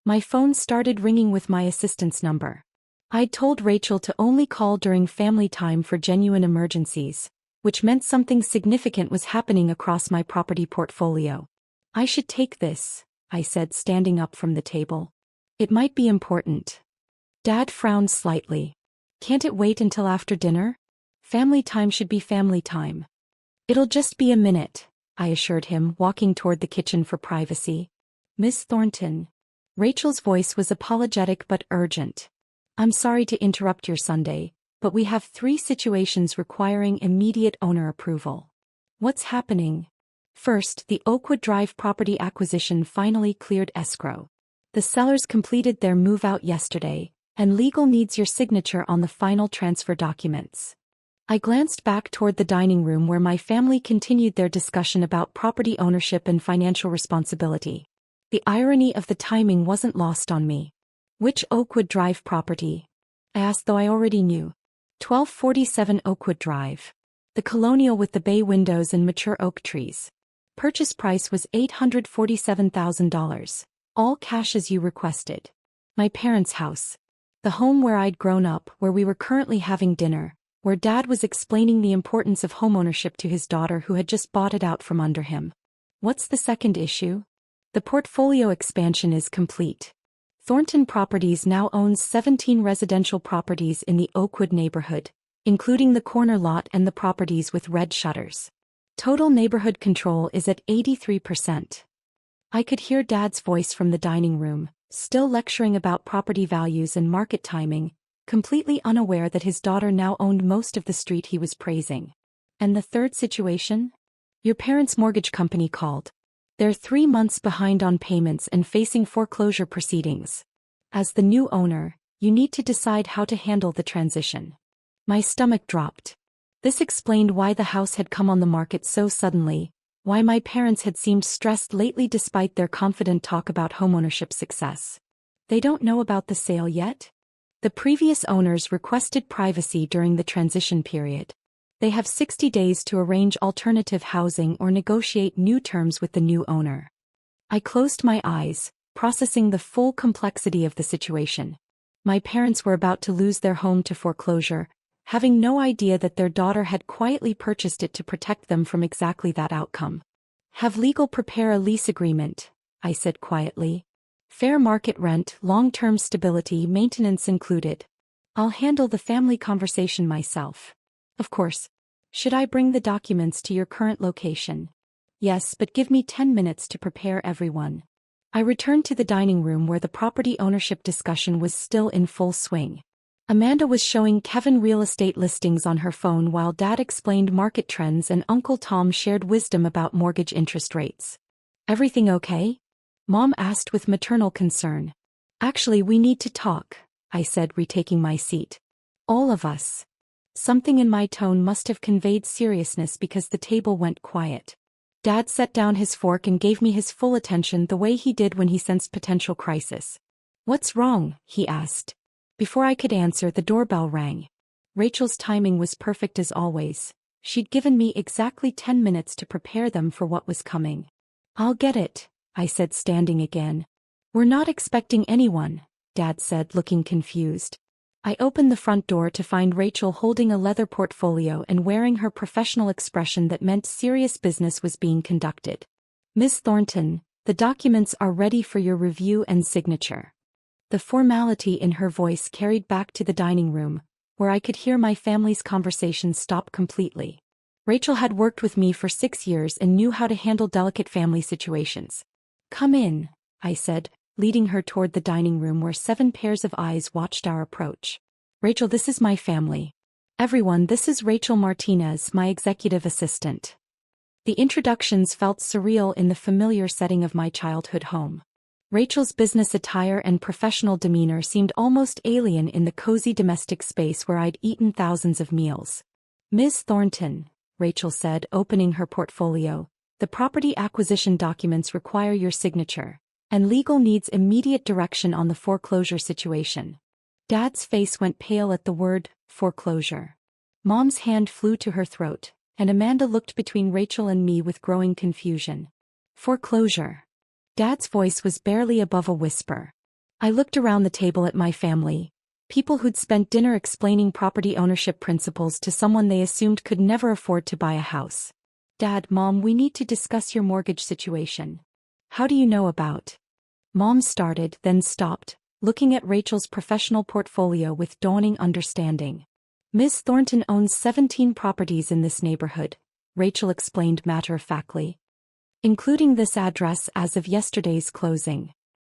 [SPEAKER 1] My phone started ringing with my assistant's number. I'd told Rachel to only call during family time for genuine emergencies, which meant something significant was happening across my property portfolio. I should take this, I said, standing up from the table. It might be important. Dad frowned slightly. Can't it wait until after dinner? Family time should be family time. It'll just be a minute, I assured him, walking toward the kitchen for privacy. Miss Thornton. Rachel's voice was apologetic but urgent. I'm sorry to interrupt your Sunday, but we have 3 situations requiring immediate owner approval. What's happening? First, the Oakwood Drive property acquisition finally cleared escrow. The sellers completed their move-out yesterday, and legal needs your signature on the final transfer documents. I glanced back toward the dining room where my family continued their discussion about property ownership and financial responsibility. The irony of the timing wasn't lost on me. Which Oakwood Drive property? I asked, though I already knew. 1247 Oakwood Drive. The colonial with the bay windows and mature oak trees. Purchase price was $847,000. All cash as you requested. My parents' house. The home where I'd grown up, where we were currently having dinner, where Dad was explaining the importance of homeownership to his daughter who had just bought it out from under him. What's the second issue? The portfolio expansion is complete. Thornton Properties now owns 17 residential properties in the Oakwood neighborhood, including the corner lot and the properties with red shutters. Total neighborhood control is at 83%. I could hear Dad's voice from the dining room, still lecturing about property values and market timing, completely unaware that his daughter now owned most of the street he was praising. And the third situation? Your parents' mortgage company called. They're 3 months behind on payments and facing foreclosure proceedings. As the new owner, you need to decide how to handle the transition. My stomach dropped. This explained why the house had come on the market so suddenly, why my parents had seemed stressed lately despite their confident talk about homeownership success. They don't know about the sale yet? The previous owners requested privacy during the transition period. They have 60 days to arrange alternative housing or negotiate new terms with the new owner. I closed my eyes, processing the full complexity of the situation. My parents were about to lose their home to foreclosure, having no idea that their daughter had quietly purchased it to protect them from exactly that outcome. Have legal prepare a lease agreement, I said quietly. Fair market rent, long-term stability, maintenance included. I'll handle the family conversation myself. Of course. Should I bring the documents to your current location? Yes, but give me 10 minutes to prepare everyone. I returned to the dining room where the property ownership discussion was still in full swing. Amanda was showing Kevin real estate listings on her phone while Dad explained market trends and Uncle Tom shared wisdom about mortgage interest rates. "Everything okay?" Mom asked with maternal concern. "Actually, we need to talk," I said, retaking my seat. "All of us." Something in my tone must have conveyed seriousness because the table went quiet. Dad set down his fork and gave me his full attention the way he did when he sensed potential crisis. "What's wrong?" he asked. Before I could answer, the doorbell rang. Rachel's timing was perfect as always. She'd given me exactly 10 minutes to prepare them for what was coming. "I'll get it," I said, standing again. "We're not expecting anyone," Dad said, looking confused. I opened the front door to find Rachel holding a leather portfolio and wearing her professional expression that meant serious business was being conducted. "Miss Thornton, the documents are ready for your review and signature." The formality in her voice carried back to the dining room, where I could hear my family's conversation stop completely. Rachel had worked with me for 6 years and knew how to handle delicate family situations. "Come in," I said, leading her toward the dining room where 7 pairs of eyes watched our approach. "Rachel, this is my family. Everyone, this is Rachel Martinez, my executive assistant." The introductions felt surreal in the familiar setting of my childhood home. Rachel's business attire and professional demeanor seemed almost alien in the cozy domestic space where I'd eaten thousands of meals. "Ms. Thornton," Rachel said, opening her portfolio, "the property acquisition documents require your signature, and legal needs immediate direction on the foreclosure situation." Dad's face went pale at the word, foreclosure. Mom's hand flew to her throat, and Amanda looked between Rachel and me with growing confusion. "Foreclosure." Dad's voice was barely above a whisper. I looked around the table at my family, people who'd spent dinner explaining property ownership principles to someone they assumed could never afford to buy a house. "Dad, Mom, we need to discuss your mortgage situation." "How do you know about?" Mom started, then stopped, looking at Rachel's professional portfolio with dawning understanding. "Miss Thornton owns 17 properties in this neighborhood," Rachel explained matter-of-factly, "including this address as of yesterday's closing."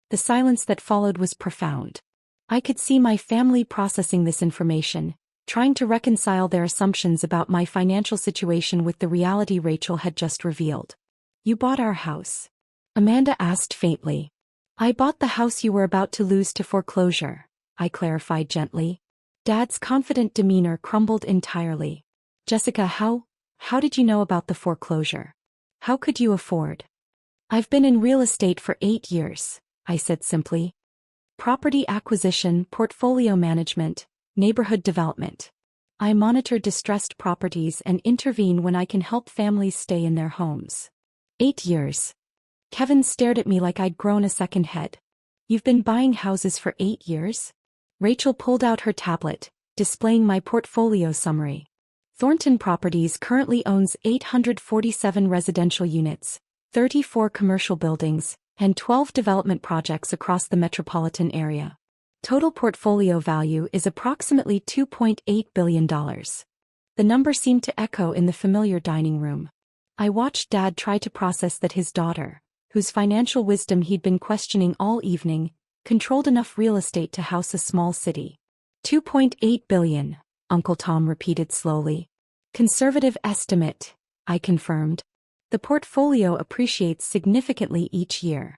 [SPEAKER 1] The silence that followed was profound. I could see my family processing this information, trying to reconcile their assumptions about my financial situation with the reality Rachel had just revealed. "You bought our house?" Amanda asked faintly. "I bought the house you were about to lose to foreclosure," I clarified gently. Dad's confident demeanor crumbled entirely. "Jessica, how did you know about the foreclosure? How could you afford?" "I've been in real estate for 8 years," I said simply. "Property acquisition, portfolio management, neighborhood development. I monitor distressed properties and intervene when I can help families stay in their homes." 8 years. Kevin stared at me like I'd grown a second head. "You've been buying houses for 8 years? Rachel pulled out her tablet, displaying my portfolio summary. Thornton Properties currently owns 847 residential units, 34 commercial buildings, and 12 development projects across the metropolitan area. Total portfolio value is approximately $2.8 billion. The number seemed to echo in the familiar dining room. I watched Dad try to process that his daughter, whose financial wisdom he'd been questioning all evening, controlled enough real estate to house a small city. $2.8 billion, Uncle Tom repeated slowly. "Conservative estimate," I confirmed. "The portfolio appreciates significantly each year."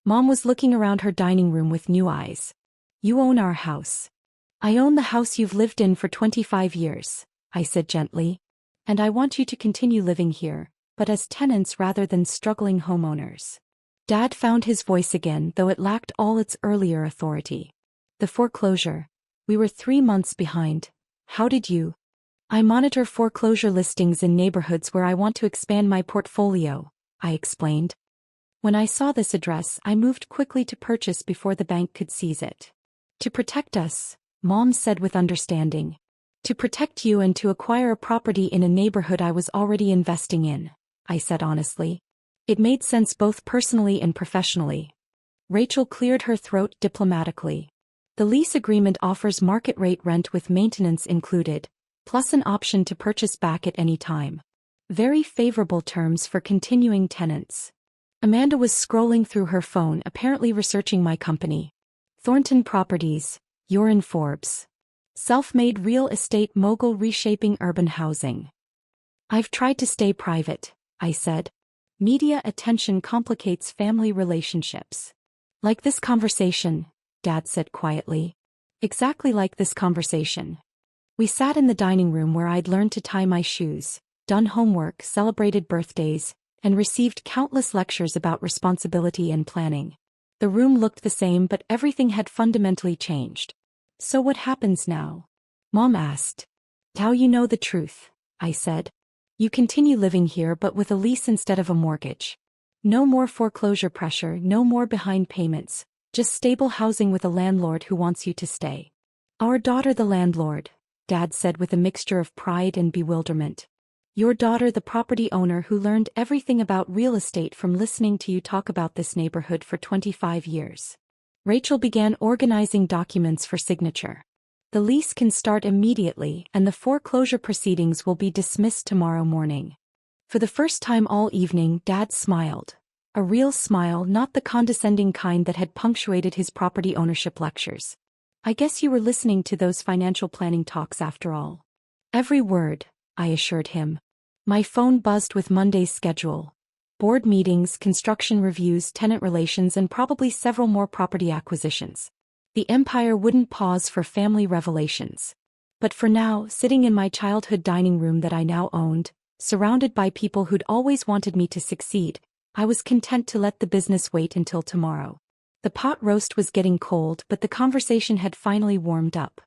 [SPEAKER 1] Mom was looking around her dining room with new eyes. "You own our house." "I own the house you've lived in for 25 years, I said gently. "And I want you to continue living here, but as tenants rather than struggling homeowners." Dad found his voice again, though it lacked all its earlier authority. "The foreclosure. We were 3 months behind. How did you?" "I monitor foreclosure listings in neighborhoods where I want to expand my portfolio," I explained. "When I saw this address, I moved quickly to purchase before the bank could seize it." "To protect us," Mom said with understanding. "To protect you and to acquire a property in a neighborhood I was already investing in," I said honestly. It made sense both personally and professionally. Rachel cleared her throat diplomatically. "The lease agreement offers market rate rent with maintenance included, plus an option to purchase back at any time. Very favorable terms for continuing tenants." Amanda was scrolling through her phone, apparently researching my company. Thornton Properties, you're in Forbes. Self-made real estate mogul reshaping urban housing. I've tried to stay private, I said. Media attention complicates family relationships. Like this conversation, Dad said quietly. Exactly like this conversation. We sat in the dining room where I'd learned to tie my shoes, done homework, celebrated birthdays, and received countless lectures about responsibility and planning. The room looked the same, but everything had fundamentally changed. So what happens now? Mom asked. How you know the truth, I said. You continue living here but with a lease instead of a mortgage. No more foreclosure pressure, no more behind payments, just stable housing with a landlord who wants you to stay. Our daughter the landlord, Dad said with a mixture of pride and bewilderment. Your daughter the property owner who learned everything about real estate from listening to you talk about this neighborhood for 25 years. Rachel began organizing documents for signature. The lease can start immediately and the foreclosure proceedings will be dismissed tomorrow morning. For the first time all evening, Dad smiled. A real smile, not the condescending kind that had punctuated his property ownership lectures. I guess you were listening to those financial planning talks after all. Every word, I assured him. My phone buzzed with Monday's schedule. Board meetings, construction reviews, tenant relations, and probably several more property acquisitions. The empire wouldn't pause for family revelations. But for now, sitting in my childhood dining room that I now owned, surrounded by people who'd always wanted me to succeed, I was content to let the business wait until tomorrow. The pot roast was getting cold, but the conversation had finally warmed up.